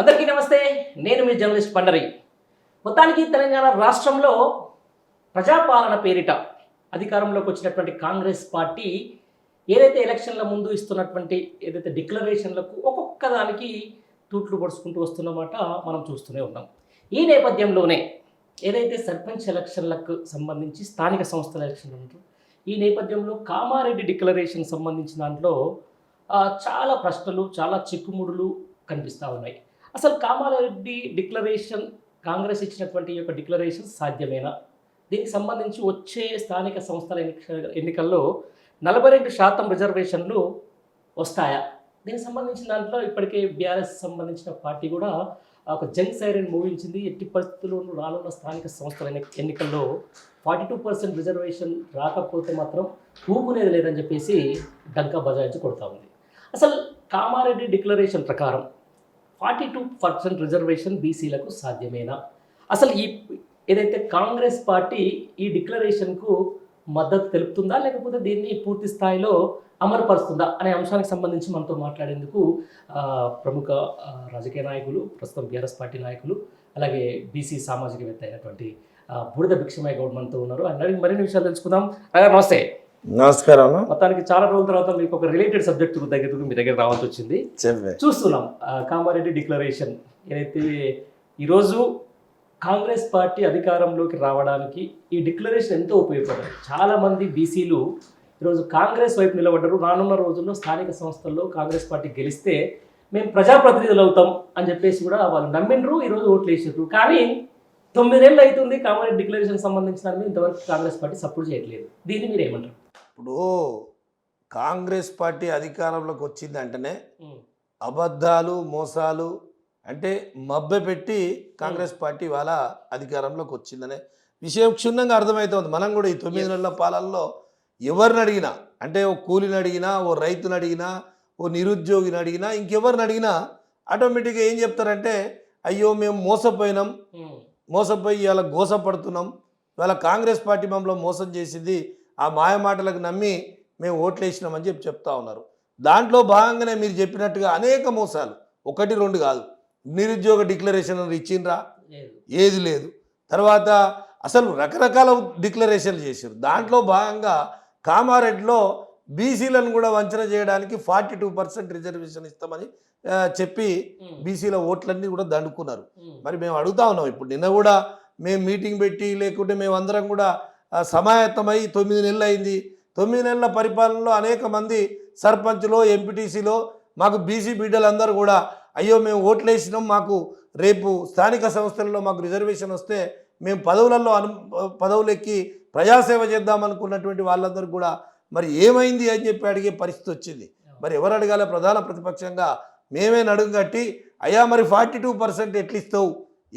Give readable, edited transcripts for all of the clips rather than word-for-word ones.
అందరికీ నమస్తే. నేను మీ జర్నలిస్ట్ పండరి. మొత్తానికి తెలంగాణ రాష్ట్రంలో ప్రజాపాలన పేరిట అధికారంలోకి వచ్చినటువంటి కాంగ్రెస్ పార్టీ ఏదైతే ఎలక్షన్ల ముందు ఇస్తున్నటువంటి ఏదైతే డిక్లరేషన్లకు ఒక్కొక్క దానికి తూట్లు పొడుచుకుంటూ వస్తున్నమాట మనం చూస్తూనే ఉన్నాం. ఈ నేపథ్యంలోనే ఏదైతే సర్పంచ్ ఎలక్షన్లకు సంబంధించి స్థానిక సంస్థల ఎలక్షన్లు ఉంటారు, ఈ నేపథ్యంలో కామారెడ్డి డిక్లరేషన్ సంబంధించిన దాంట్లో చాలా ప్రశ్నలు, చాలా చిక్కుముడులు కనిపిస్తూ ఉన్నాయి. అసలు కామారెడ్డి డిక్లరేషన్, కాంగ్రెస్ ఇచ్చినటువంటి ఈ యొక్క డిక్లరేషన్ సాధ్యమేనా? దీనికి సంబంధించి వచ్చే స్థానిక సంస్థల ఎన్నికల్లో 42% రిజర్వేషన్లు వస్తాయా? దీనికి సంబంధించిన దాంట్లో ఇప్పటికే బీఆర్ఎస్ సంబంధించిన పార్టీ కూడా ఒక జంగ్ సైరన్ మోగించింది. ఎట్టి పరిస్థితుల్లోనూ రానున్న స్థానిక సంస్థల ఎన్నికల్లో 42% రిజర్వేషన్ రాకపోతే మాత్రం ఊపునేది లేదని చెప్పేసి డంకా బజాయించి కొడతా ఉంది. అసలు కామారెడ్డి డిక్లరేషన్ ప్రకారం 42% రిజర్వేషన్ బీసీలకు సాధ్యమేనా? అసలు ఏదైతే కాంగ్రెస్ పార్టీ ఈ డిక్లరేషన్కు మద్దతు తెలుపుతుందా, లేకపోతే దీన్ని పూర్తి స్థాయిలో అమలుపరుస్తుందా అనే అంశానికి సంబంధించి మనతో మాట్లాడేందుకు ప్రముఖ రాజకీయ నాయకులు, ప్రస్తుతం బీఆర్ఎస్ పార్టీ నాయకులు, అలాగే బీసీ సామాజికవేత్త అయినటువంటి బూడిద భిక్షమయ్య గౌడ్ మనతో ఉన్నారు. అడిగి మరిన్ని విషయాలు తెలుసుకుందాం. నమస్తే. నమస్కారం. మొత్తానికి చాలా రోజుల తర్వాత మీకు ఒక రిలేటెడ్ సబ్జెక్ట్ మీ దగ్గర రావాల్సి వచ్చింది. చూస్తున్నాం కామారెడ్డి డిక్లరేషన్ ఏదైతే ఈరోజు కాంగ్రెస్ పార్టీ అధికారంలోకి రావడానికి ఈ డిక్లరేషన్ ఎంతో ఉపయోగపడింది. చాలామంది బీసీలు ఈరోజు కాంగ్రెస్ వైపు నిలబడ్డారు. రానున్న రోజుల్లో స్థానిక సంస్థల్లో కాంగ్రెస్ పార్టీ గెలిస్తే మేము ప్రజాప్రతినిధులు అవుతాం అని చెప్పేసి కూడా వాళ్ళు నమ్మిండ్రు, ఈరోజు ఓట్లు వేసారు. కానీ 9 ఏళ్ళు అవుతుంది కామారెడ్డి డిక్లరేషన్ సంబంధించిన దాన్ని ఇంతవరకు కాంగ్రెస్ పార్టీ సపోర్ట్ చేయట్లేదు. దీన్ని మీరు ఏమంటారు? ఇప్పుడు కాంగ్రెస్ పార్టీ అధికారంలోకి వచ్చిందంటేనే అబద్ధాలు, మోసాలు అంటే మభ్యపెట్టి కాంగ్రెస్ పార్టీ వాళ్ళ అధికారంలోకి వచ్చిందనే విషయం క్షుణ్ణంగా అర్థమవుతుంది. మనం కూడా ఈ 9 నెలల పాలనలో ఎవరిని అడిగినా, అంటే ఓ కూలిని అడిగినా, ఓ రైతుని అడిగినా, ఓ నిరుద్యోగిని అడిగినా, ఇంకెవరిని అడిగినా ఆటోమేటిక్గా ఏం చెప్తారంటే, అయ్యో మేము మోసపోయి ఇలా గోసపడుతున్నాం, ఇవాళ కాంగ్రెస్ పార్టీ మమ్మల్ని మోసం చేసింది, ఆ మాయ మాటలకు నమ్మి మేము ఓట్లు వేసినామని చెప్తా ఉన్నారు. దాంట్లో భాగంగానే మీరు చెప్పినట్టుగా అనేక మోసాలు, 1, 2 కాదు. నిరుద్యోగ డిక్లరేషన్ ఇచ్చిండ్రా? ఏది లేదు. తర్వాత అసలు రకరకాల డిక్లరేషన్లు చేశారు. దాంట్లో భాగంగా కామారెడ్డిలో బీసీలను కూడా వంచన చేయడానికి 42% రిజర్వేషన్ ఇస్తామని చెప్పి బీసీల ఓట్లన్నీ కూడా దండుకున్నారు. మరి మేము అడుగుతా ఉన్నాం, ఇప్పుడు నిన్న కూడా మేము మీటింగ్ పెట్టి, లేకుంటే మేమందరం కూడా సమాయత్తమై 9 నెలలు అయింది. 9 నెలల పరిపాలనలో అనేక మంది సర్పంచ్లో, ఎంపీటీసీలో మాకు బీసీ బిడ్డలందరూ కూడా అయ్యో మేము ఓట్లు వేసినాం, మాకు రేపు స్థానిక సంస్థలలో మాకు రిజర్వేషన్ వస్తే మేము పదవులు ఎక్కి ప్రజాసేవ చేద్దామనుకున్నటువంటి వాళ్ళందరూ కూడా మరి ఏమైంది అని చెప్పి అడిగే పరిస్థితి వచ్చింది. మరి ఎవరు అడగాలి? ప్రధాన ప్రతిపక్షంగా మేమే నడుము కట్టి అయ్యా మరి 42% ఎట్లు ఇస్తావు,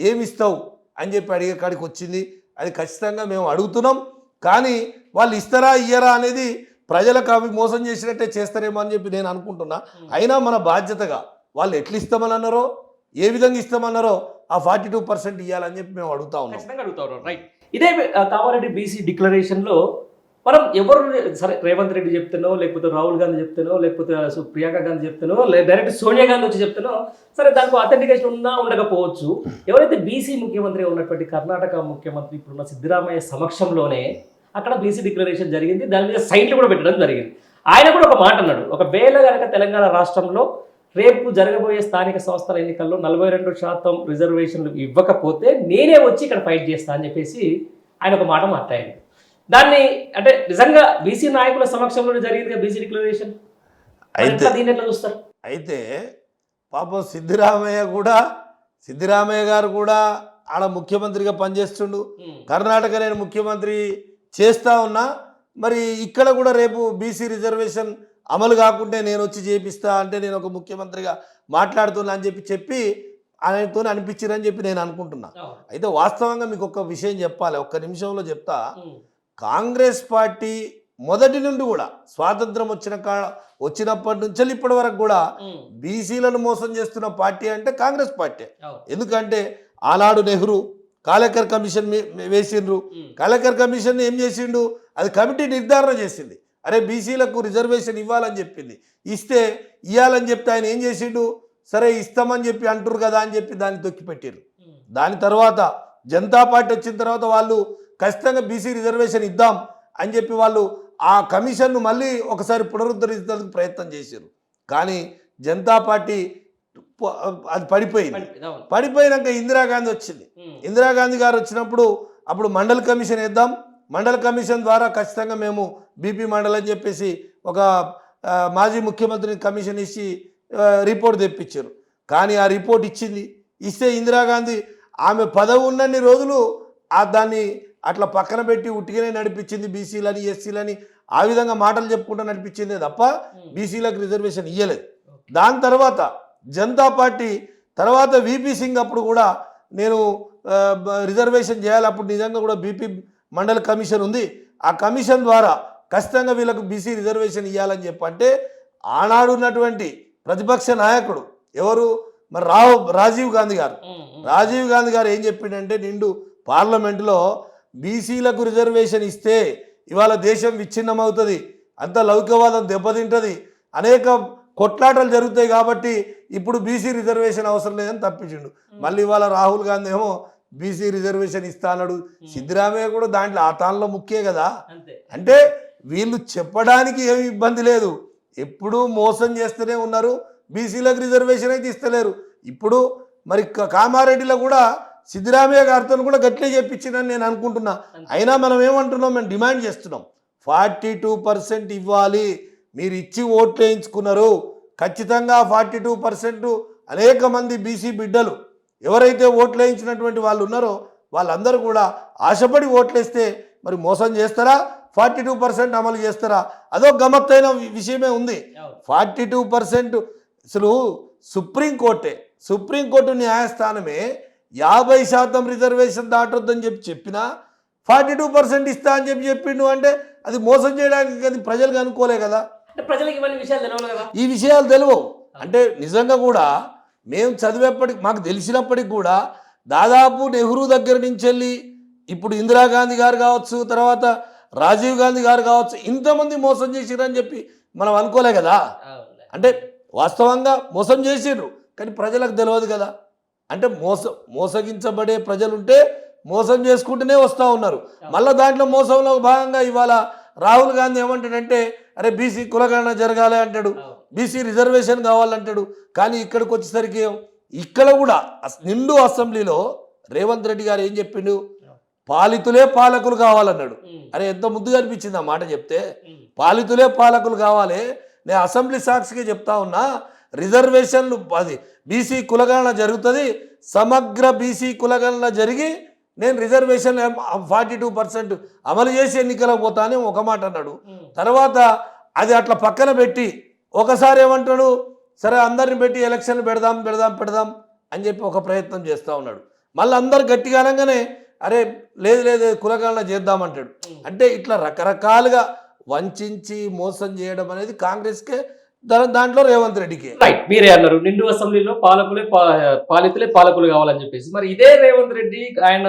ఏమిస్తావు అని చెప్పి అడిగే కాడికి వచ్చింది. అది ఖచ్చితంగా మేము అడుగుతున్నాం. కానీ వాళ్ళు ఇస్తారా ఇయ్యరా అనేది ప్రజలకు అవి మోసం చేసినట్టే చేస్తారేమో అని చెప్పి నేను అనుకుంటున్నా. అయినా మన బాధ్యతగా వాళ్ళు ఎట్లు ఇస్తామని అన్నారో, ఏ విధంగా ఇస్తామన్నారో ఆ 42% ఇవ్వాలని చెప్పి మేము అడుగుతా ఉన్నాం. రైట్. ఇదే కామారెడ్డి బీసీ డిక్లరేషన్లో మనం ఎవరు సరే రేవంత్ రెడ్డి చెప్తానో, లేకపోతే రాహుల్ గాంధీ చెప్తానో, లేకపోతే ప్రియాంక గాంధీ చెప్తానో, డైరెక్ట్ సోనియా గాంధీ వచ్చి చెప్తానో, సరే దానికి అథెంటికేషన్ ఉన్నా ఉండకపోవచ్చు. ఎవరైతే బీసీ ముఖ్యమంత్రిగా ఉన్నటువంటి కర్ణాటక ముఖ్యమంత్రి ఇప్పుడున్న సిద్ధరామయ్య సమక్షంలోనే అక్కడ బీసీ డిక్లరేషన్ జరిగింది. దాని మీద సైన్లు కూడా పెట్టడం జరిగింది. ఆయన కూడా ఒక మాట అన్నాడు, ఒకవేళ కనుక తెలంగాణ రాష్ట్రంలో రేపు జరగబోయే స్థానిక సంస్థల ఎన్నికల్లో 42% రిజర్వేషన్లు ఇవ్వకపోతే నేనే వచ్చి ఇక్కడ ఫైట్ చేస్తా అని చెప్పేసి ఆయన ఒక మాట మాట్లాడాడు. దాన్ని అంటే నిజంగా బీసీ నాయకుల సమక్షంలో జరిగింది బీసీ డిక్లరేషన్. దీన్ని ఎట్లా చూస్తారు? అయితే పాపం సిద్ధరామయ్య గారు కూడా ఆడ ముఖ్యమంత్రిగా పనిచేస్తుండు. కర్ణాటక నేను ముఖ్యమంత్రి చేస్తా ఉన్నా, మరి ఇక్కడ కూడా రేపు బీసీ రిజర్వేషన్ అమలు కాకుంటే నేను వచ్చి చేపిస్తా అంటే నేను ఒక ముఖ్యమంత్రిగా మాట్లాడుతున్నా అని చెప్పి ఆయనతో అనిపించారని చెప్పి నేను అనుకుంటున్నా. అయితే వాస్తవంగా మీకు ఒక విషయం చెప్పాలి, ఒక్క నిమిషంలో చెప్తా. కాంగ్రెస్ పార్టీ మొదటి నుండి కూడా స్వాతంత్రం వచ్చినప్పటి నుంచి ఇప్పటి వరకు కూడా బీసీలను మోసం చేస్తున్న పార్టీ అంటే కాంగ్రెస్ పార్టీ. ఎందుకంటే ఆనాడు నెహ్రూ కాలేకర్ కమిషన్ వేసిండ్రు. కాలేకర్ కమిషన్ ఏం చేసిండు? అది కమిటీ నిర్ధారణ చేసింది. అరే బీసీలకు రిజర్వేషన్ ఇవ్వాలని చెప్పింది. ఇస్తే ఇవ్వాలని చెప్తే ఆయన ఏం చేసిండు? సరే ఇస్తామని చెప్పి అంటారు కదా అని చెప్పి దాన్ని తొక్కిపెట్టారు. దాని తర్వాత జనతా పార్టీ వచ్చిన తర్వాత వాళ్ళు ఖచ్చితంగా బీసీ రిజర్వేషన్ ఇద్దాం అని చెప్పి వాళ్ళు ఆ కమిషన్ను మళ్ళీ ఒకసారి పునరుద్ధరించడానికి ప్రయత్నం చేశారు. కానీ జనతా పార్టీ అది పడిపోయింది. పడిపోయినాక ఇందిరాగాంధీ వచ్చింది. ఇందిరాగాంధీ గారు వచ్చినప్పుడు అప్పుడు మండల్ కమిషన్ వేద్దాం, మండల కమిషన్ ద్వారా ఖచ్చితంగా మేము బీపీ మండల్ అని చెప్పేసి ఒక మాజీ ముఖ్యమంత్రిని కమిషన్ ఇచ్చి రిపోర్ట్ తెప్పించారు. కానీ ఆ రిపోర్ట్ ఇస్తే ఇందిరాగాంధీ ఆమె పదవి ఉన్నన్ని రోజులు దాన్ని అట్లా పక్కన పెట్టి ఉట్టిగానే నడిపించింది. బీసీలని ఎస్సీలని ఆ విధంగా మాటలు చెప్పుకుంటూ నడిపించిందే తప్ప బీసీలకు రిజర్వేషన్ ఇవ్వలేదు. దాని తర్వాత జనతా పార్టీ తర్వాత వీపీ సింగ్ అప్పుడు కూడా నేను రిజర్వేషన్ చేయాలి, అప్పుడు నిజంగా కూడా బీపీ మండల కమిషన్ ఉంది, ఆ కమిషన్ ద్వారా ఖచ్చితంగా వీళ్ళకు బీసీ రిజర్వేషన్ ఇవ్వాలని చెప్పంటే ఆనాడు ఉన్నటువంటి ప్రతిపక్ష నాయకుడు ఎవరు మరి రాజీవ్ గాంధీ గారు ఏం చెప్పిండంటే నిండు పార్లమెంటులో బీసీలకు రిజర్వేషన్ ఇస్తే ఇవాళ దేశం విచ్ఛిన్నమవుతుంది, అంత లౌకికవాదం దెబ్బతింటుంది, అనేక కొట్లాటలు జరుగుతాయి కాబట్టి ఇప్పుడు బీసీ రిజర్వేషన్ అవసరం లేదని తప్పించిండు. మళ్ళీ ఇవాళ రాహుల్ గాంధీ ఏమో బీసీ రిజర్వేషన్ ఇస్తా అన్నాడు. సిద్ధరామయ్య కూడా దాంట్లో ఆ తానులో ముఖ్యే కదా. అంటే వీళ్ళు చెప్పడానికి ఏమి ఇబ్బంది లేదు, ఎప్పుడూ మోసం చేస్తూనే ఉన్నారు. బీసీలకు రిజర్వేషన్ అయితే ఇస్తలేరు. ఇప్పుడు మరి కామారెడ్డిలో కూడా సిద్ధరామయ్య గారితో కూడా గట్లే చెప్పించిందని నేను అనుకుంటున్నా. అయినా మనం ఏమంటున్నాం, మేము డిమాండ్ చేస్తున్నాం 42% ఇవ్వాలి. మీరు ఇచ్చి ఓట్లు వేయించుకున్నారు, ఖచ్చితంగా 42% అనేక మంది బీసీ బిడ్డలు ఎవరైతే ఓట్లు వేయించినటువంటి వాళ్ళు ఉన్నారో వాళ్ళందరూ కూడా ఆశపడి ఓట్లేస్తే మరి మోసం చేస్తారా, 42% అమలు చేస్తారా? అదో గమ్మత్తైన విషయమే ఉంది. 42% అసలు సుప్రీంకోర్టు న్యాయస్థానమే 50% రిజర్వేషన్ దాటొద్దని చెప్పినా 42% ఇస్తా అని చెప్పిండు అంటే అది మోసం చేయడానికి అది ప్రజలకు అనుకోలే కదా. ప్రజలకు ఇవన్నీ విషయాలు తెలియదు కదా. ఈ విషయాలు తెలియవు అంటే నిజంగా కూడా మేము చదివేప్పటికి మాకు తెలిసినప్పటికి కూడా దాదాపు నెహ్రూ దగ్గర నుంచి వెళ్ళి ఇప్పుడు ఇందిరాగాంధీ గారు కావచ్చు, తర్వాత రాజీవ్ గాంధీ గారు కావచ్చు, ఇంతమంది మోసం చేసిరని చెప్పి మనం అనుకోలే కదా. అంటే వాస్తవంగా మోసం చేసిర్రు కానీ ప్రజలకు తెలియదు కదా. అంటే మోసగించబడే ప్రజలుంటే మోసం చేసుకుంటూనే వస్తూ ఉన్నారు. మళ్ళీ దాంట్లో మోసంలో భాగంగా ఇవాళ రాహుల్ గాంధీ ఏమంటాడంటే అరే బీసీ కులగణన జరగాలి అంటాడు, బీసీ రిజర్వేషన్ కావాలంటాడు. కానీ ఇక్కడికి వచ్చేసరికి ఇక్కడ కూడా నిండు అసెంబ్లీలో రేవంత్ రెడ్డి గారు ఏం చెప్పిండు, పాలితులే పాలకులు కావాలన్నాడు. అరే ఎంత ముద్దుగా అనిపించింది ఆ మాట చెప్తే. పాలితులే పాలకులు కావాలి. నేను అసెంబ్లీ సాక్షిగా చెప్తా ఉన్నా, రిజర్వేషన్లు అది బీసీ కులగణన జరుగుతుంది, సమగ్ర బీసీ కులగణన జరిగి నేను రిజర్వేషన్ 42% అమలు చేసి ఎన్నికలకు పోతానని ఒక మాట అన్నాడు. తర్వాత అది అట్లా పక్కన పెట్టి ఒకసారి ఏమంటాడు, సరే అందరిని పెట్టి ఎలక్షన్లు పెడదాం అని చెప్పి ఒక ప్రయత్నం చేస్తూ ఉన్నాడు. మళ్ళీ అందరు గట్టిగా అనగానే అరే లేదు కులగణన చేద్దామంటాడు. అంటే ఇట్లా రకరకాలుగా వంచి మోసం చేయడం అనేది కాంగ్రెస్కే, దాంట్లో రేవంత్ రెడ్డికి. మీరే అన్నారు నిండు అసెంబ్లీలో పాలితులే పాలకులు కావాలని చెప్పేసి. మరి ఇదే రేవంత్ రెడ్డి ఆయన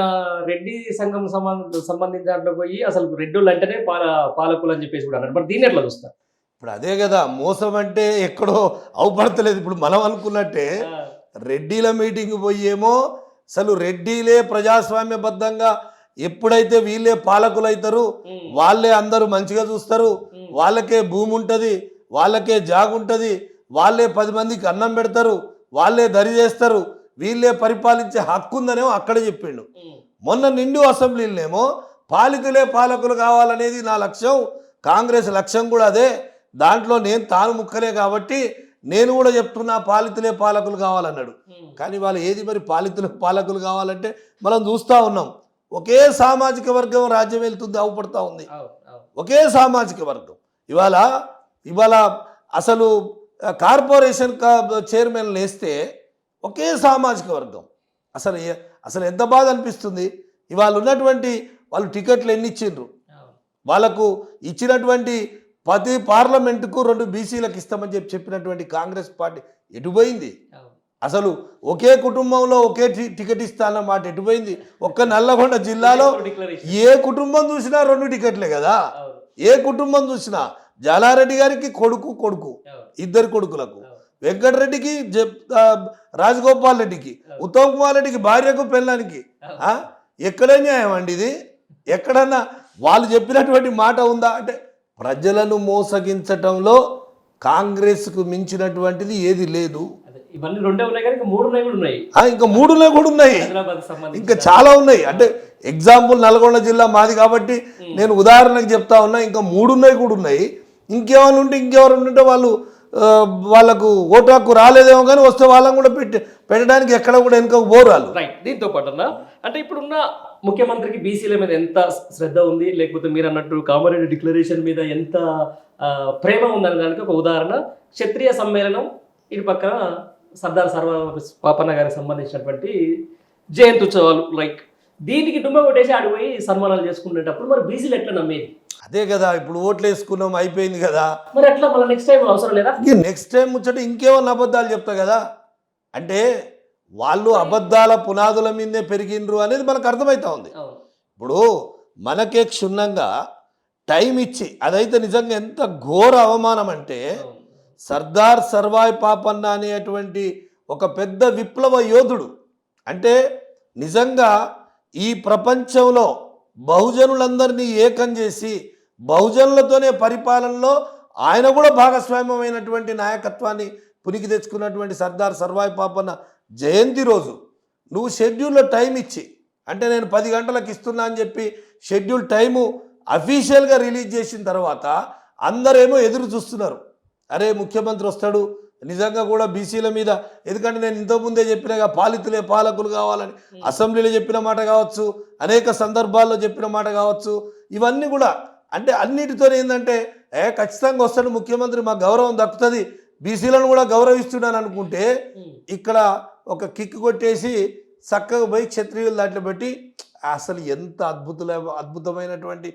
రెడ్డి సంఘం సంబంధించిన దాంట్లో పోయి అసలు రెడ్డులు అంటేనే పాలకులు అని చెప్పేసి కూడా అన్నారు. మరి దీన్ని ఎట్లా చూస్తారు? ఇప్పుడు అదే కదా మోసం అంటే ఎక్కడో అవపడతలేదు. ఇప్పుడు మనం అనుకున్నట్టే రెడ్డిల మీటింగ్ పోయి ఏమో అసలు రెడ్డిలే ప్రజాస్వామ్యబద్ధంగా ఎప్పుడైతే వీళ్ళే పాలకులు అవుతారు, వాళ్ళే అందరూ మంచిగా చూస్తారు, వాళ్ళకే భూమి ఉంటుంది, వాళ్ళకే జాగ్ ఉంటుంది, వాళ్ళే 10 మందికి అన్నం పెడతారు, వాళ్ళే దరి చేస్తారు, వీళ్ళే పరిపాలించే హక్కు ఉందనేమో అక్కడ చెప్పిండు. మొన్న నిండు అసెంబ్లీలోనేమో పాలితులే పాలకులు కావాలనేది నా లక్ష్యం, కాంగ్రెస్ లక్ష్యం కూడా అదే, దాంట్లో నేను తాను ముక్కలే కాబట్టి నేను కూడా చెప్తున్నా పాలితులే పాలకులు కావాలన్నాడు. కానీ వాళ్ళు ఏది మరి పాలకులు కావాలంటే మనం చూస్తూ ఉన్నాం, ఒకే సామాజిక వర్గం రాజ్యం వెళ్తుంది, అవపడుతూ ఉంది. ఒకే సామాజిక వర్గం ఇవాళ అసలు కార్పొరేషన్ చైర్మన్లు వేస్తే ఒకే సామాజిక వర్గం. అసలు ఎంత బాధ అనిపిస్తుంది. ఇవాళ ఉన్నటువంటి వాళ్ళు టికెట్లు ఎన్ని ఇచ్చిండ్రు, వాళ్ళకు ఇచ్చినటువంటి ప్రతి పార్లమెంటుకు 2 బీసీలకు ఇస్తామని చెప్పినటువంటి కాంగ్రెస్ పార్టీ ఎటుపోయింది? అసలు ఒకే కుటుంబంలో ఒకే టికెట్ ఇస్తాన్న మాట ఎటుపోయింది? ఒక్క నల్లగొండ జిల్లాలో ఏ కుటుంబం చూసినా 2 టికెట్లే కదా. ఏ కుటుంబం చూసినా జాలారెడ్డి గారికి కొడుకు 2 కొడుకులకు, వెంకటరెడ్డికి రాజగోపాల్ రెడ్డికి ఉత్తమ్ కుమార్ రెడ్డికి భార్యకు పెళ్ళానికి ఎక్కడ న్యాయం అండి ఇది? ఎక్కడన్నా వాళ్ళు చెప్పినటువంటి మాట ఉందా? అంటే ప్రజలను మోసగించటంలో కాంగ్రెస్కు మించినటువంటిది ఏది లేదు. ఇవన్నీ రెండే ఉన్నాయి కానీ ఇంకా 3 కూడా ఉన్నాయి. ఇంకా 3 కూడా ఉన్నాయి, ఇంకా చాలా ఉన్నాయి. అంటే ఎగ్జాంపుల్ నల్గొండ జిల్లా మాది కాబట్టి నేను ఉదాహరణకు చెప్తా ఉన్నా. ఇంకా 3 కూడా ఉన్నాయి. ఇంకేమైనా ఉంటే ఇంకెవరు ఉంటే వాళ్ళకు ఓటు హక్కు రాలేదేమో కానీ వస్తే వాళ్ళని కూడా పెట్టడానికి ఎక్కడ కూడా వెనుకకు పోరాలు. రైట్. దీంతో పాటు అంటే ఇప్పుడున్న ముఖ్యమంత్రికి బీసీల మీద ఎంత శ్రద్ధ ఉంది, లేకపోతే మీరు అన్నట్టు కామారెడ్డి డిక్లరేషన్ మీద ఎంత ప్రేమ ఉందనే దానికి ఒక ఉదాహరణ క్షత్రియ సమ్మేళనం, ఇటు పక్కన సర్దార్ పాపన్న గారికి సంబంధించినటువంటి జయంతి ఉత్సవాలు. లైక్ దీనికి డుమ్మ కొట్టేసి ఆడిపోయి సన్మానాలు చేసుకునేటప్పుడు మరి బీసీలు ఎట్లా నమ్మేది? అదే కదా, ఇప్పుడు ఓట్లు వేసుకున్నాం అయిపోయింది కదా, మరి ఎట్లా మళ్ళీ నెక్స్ట్ టైం అవసరం లేదా? నెక్స్ట్ టైం ముచ్చట ఇంకేమన్నా అబద్ధాలు చెప్తా కదా. అంటే వాళ్ళు అబద్ధాల పునాదుల మీదే పెరిగిండ్రు అనేది మనకు అర్థమవుతా ఉంది. ఇప్పుడు మనకే క్షుణ్ణంగా టైం ఇచ్చి అదైతే నిజంగా ఎంత ఘోర అవమానం అంటే, సర్దార్ సర్వాయ్ పాపన్న అనేటువంటి ఒక పెద్ద విప్లవ యోధుడు, అంటే నిజంగా ఈ ప్రపంచంలో బహుజనులందరినీ ఏకం చేసి బహుజనులతోనే పరిపాలనలో ఆయన కూడా భాగస్వామ్యమైనటువంటి నాయకత్వాన్ని పునికి తెచ్చుకున్నటువంటి సర్దార్ సర్వాయ్ పాపన్న జయంతి రోజు నువ్వు షెడ్యూల్లో టైం ఇచ్చి, అంటే నేను 10 గంటలకు ఇస్తున్నా అని చెప్పి షెడ్యూల్ టైము అఫీషియల్గా రిలీజ్ చేసిన తర్వాత అందరేమో ఎదురు చూస్తున్నారు. అరే ముఖ్యమంత్రి వస్తాడు, నిజంగా కూడా బీసీల మీద, ఎందుకంటే నేను ఇంతకుముందే చెప్పినగా పాలితులే పాలకులు కావాలని అసెంబ్లీలో చెప్పిన మాట కావచ్చు, అనేక సందర్భాల్లో చెప్పిన మాట కావచ్చు, ఇవన్నీ కూడా అంటే అన్నిటితో ఏంటంటే ఖచ్చితంగా వస్తాడు ముఖ్యమంత్రి, మా గౌరవం దక్కుతుంది, బీసీలను కూడా గౌరవిస్తున్నాను అనుకుంటే ఇక్కడ ఒక కిక్ కొట్టేసి చక్కగా పోయి క్షత్రియులు దాంట్లో పెట్టి, అసలు ఎంత అద్భుతమైనటువంటి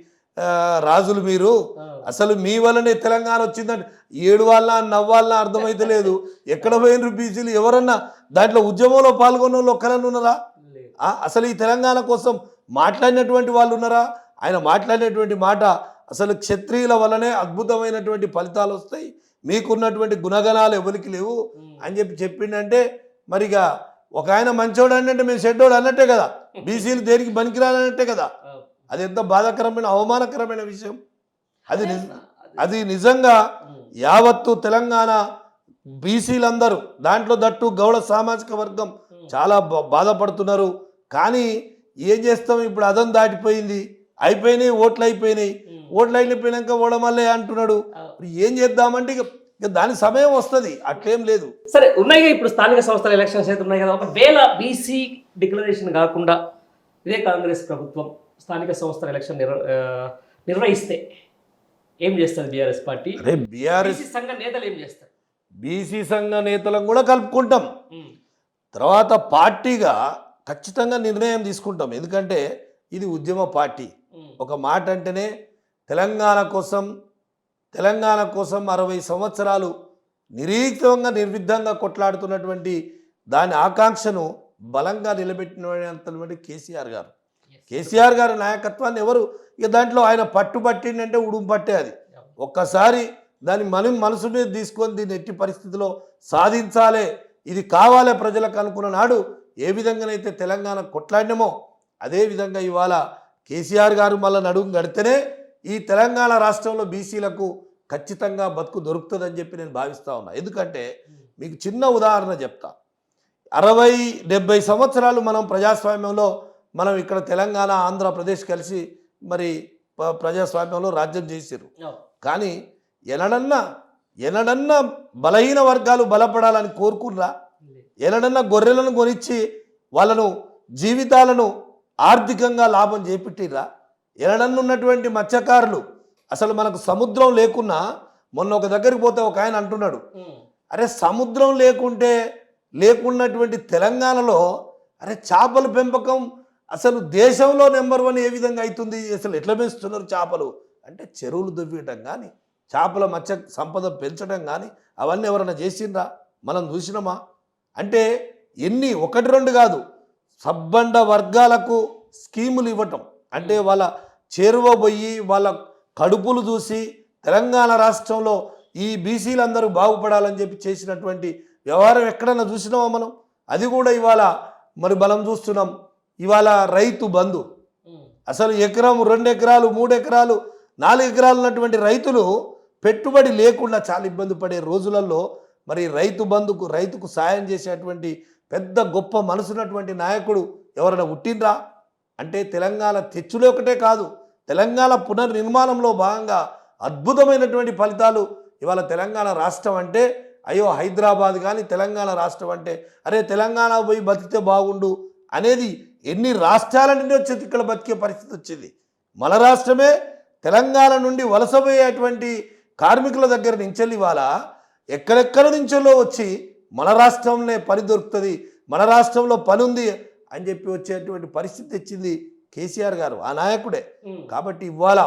రాజులు మీరు, అసలు మీ వల్లనే తెలంగాణ వచ్చిందంటే ఏడువాళ్ళ నవ్వాళ్ళ అర్థమైతే లేదు. ఎక్కడ పోయినరు బీసీలు? ఎవరన్నా దాంట్లో ఉద్యమంలో పాల్గొన్న వాళ్ళు ఒక్కరన్నా ఉన్నారా? అసలు ఈ తెలంగాణ కోసం మాట్లాడినటువంటి వాళ్ళు ఉన్నారా? ఆయన మాట్లాడినటువంటి మాట అసలు క్షత్రియుల వల్లనే అద్భుతమైనటువంటి ఫలితాలు వస్తాయి, మీకున్నటువంటి గుణగణాలు ఎవరికి లేవు అని చెప్పిండంటే, మరిగా ఒక ఆయన మంచోడు అంటే మేము చెడ్డోడు అన్నట్టే కదా, బీసీలు దేనికి పనికిరాలన్నట్టే కదా. అది ఎంత బాధాకరమైన అవమానకరమైన విషయం. అది నిజంగా యావత్తు తెలంగాణ బీసీలందరూ, దాంట్లో దట్టు గౌడ సామాజిక వర్గం చాలా బాధపడుతున్నారు. కానీ ఏం చేస్తాం, ఇప్పుడు అదం దాటిపోయింది, అయిపోయినాయి, ఓట్లు అయిపోయినాయి, ఓట్లు అయిపోయినాక ఓడమల్లే అంటున్నాడు. ఏం చేద్దామంటే ఇక దాని సమయం వస్తుంది, అట్లేం లేదు. సరే ఉన్నాయి ఇప్పుడు స్థానిక సంస్థల ఎలక్షన్స్ అయితే ఉన్నాయి కదా, ఒకవేళ బీసీ డిక్లరేషన్ కాకుండా ఇదే కాంగ్రెస్ ప్రభుత్వం స్థానిక సంస్థల ఎలక్షన్ నిర్వహిస్తే ఏం చేస్తుంది బీఆర్ఎస్ పార్టీ? బీఆర్ఎస్ సంఘ నేతలు ఏం చేస్తారు? బీసీ సంఘ నేతలను కూడా కలుపుకుంటాం, తర్వాత పార్టీగా ఖచ్చితంగా నిర్ణయం తీసుకుంటాం. ఎందుకంటే ఇది ఉద్యమ పార్టీ. ఒక మాట అంటేనే తెలంగాణ కోసం 60 సంవత్సరాలు నిరీక్షంగా నిర్విద్ధంగా కొట్లాడుతున్నటువంటి దాని ఆకాంక్షను బలంగా నిలబెట్టినటువంటి కేసీఆర్ గారి నాయకత్వాన్ని ఎవరు ఇక దాంట్లో ఆయన పట్టుబట్టిండంటే ఉడుము పట్టే. అది ఒక్కసారి దాన్ని మనం మనసు మీద తీసుకొని దీన్ని ఎట్టి పరిస్థితిలో సాధించాలి, ఇది కావాలి ప్రజలకు అనుకున్న నాడు ఏ విధంగానైతే తెలంగాణ కొట్లాడినామో అదే విధంగా ఇవాళ కేసీఆర్ గారు మళ్ళీ నడుము గడితేనే ఈ తెలంగాణ రాష్ట్రంలో బీసీలకు ఖచ్చితంగా బతుకు దొరుకుతుందని చెప్పి నేను భావిస్తూ ఉన్నా. ఎందుకంటే మీకు చిన్న ఉదాహరణ చెప్తా. 60-70 సంవత్సరాలు మనం ప్రజాస్వామ్యంలో మనం ఇక్కడ తెలంగాణ ఆంధ్రప్రదేశ్ కలిసి మరి ప్రజాస్వామ్యంలో రాజ్యం చేశారు. కానీ ఎనడన్నా బలహీన వర్గాలు బలపడాలని కోరుకుర్రా? ఎనడన్నా గొర్రెలను కొనిచ్చి వాళ్ళను జీవితాలను ఆర్థికంగా లాభం చేపట్టిర్రా? ఎనడన్నా ఉన్నటువంటి మత్స్యకారులు అసలు మనకు సముద్రం లేకున్నా, మొన్న ఒక దగ్గరికి పోతే ఒక ఆయన అంటున్నాడు, అరే సముద్రం లేకున్నటువంటి తెలంగాణలో అరే చేపల పెంపకం అసలు దేశంలో నెంబర్ 1 ఏ విధంగా అవుతుంది, అసలు ఎట్లా పెంచుతున్నారు చేపలు అంటే, చెరువులు దువ్వటం కానీ చేపల మత్స్య సంపద పెంచడం కానీ అవన్నీ ఎవరైనా చేసిండ్రా? మనం చూసినామా? అంటే ఎన్ని 1-2 కాదు, సబ్బండ వర్గాలకు స్కీములు ఇవ్వటం, అంటే వాళ్ళ చేరువ పోయి వాళ్ళ కడుపులు చూసి తెలంగాణ రాష్ట్రంలో ఈ బీసీలందరూ బాగుపడాలని చెప్పి చేసినటువంటి వ్యవహారం ఎక్కడన్నా చూసినామా మనం? అది కూడా ఇవాళ మరి బలం చూస్తున్నాం. ఇవాళ రైతు బంధు అసలు ఎకరం 2 ఎకరాలు 3 ఎకరాలు 4 ఎకరాలు ఉన్నటువంటి రైతులు పెట్టుబడి లేకుండా చాలా ఇబ్బంది పడే రోజులలో మరి రైతుకు సాయం చేసేటువంటి పెద్ద గొప్ప మనసున్నటువంటి నాయకుడు ఎవరైనా పుట్టిండ్రా అంటే తెలంగాణ తెచ్చులో ఒకటే కాదు, తెలంగాణ పునర్నిర్మాణంలో భాగంగా అద్భుతమైనటువంటి ఫలితాలు ఇవాళ తెలంగాణ రాష్ట్రం అంటే అయ్యో హైదరాబాద్ కానీ తెలంగాణ రాష్ట్రం అంటే అరే తెలంగాణ పోయి బతికితే బాగుండు అనేది ఎన్ని రాష్ట్రాల నుండి వచ్చేది ఇక్కడ బతికే పరిస్థితి వచ్చింది. మన రాష్ట్రమే తెలంగాణ నుండి వలసపోయేటువంటి కార్మికుల దగ్గర నుంచి ఇవాళ ఎక్కడెక్కడ నుంచో వచ్చి మన రాష్ట్రంలో పని దొరుకుతుంది, మన రాష్ట్రంలో పని ఉంది అని చెప్పి వచ్చేటువంటి పరిస్థితి తెచ్చింది కేసీఆర్ గారు, ఆ నాయకుడే. కాబట్టి ఇవాళ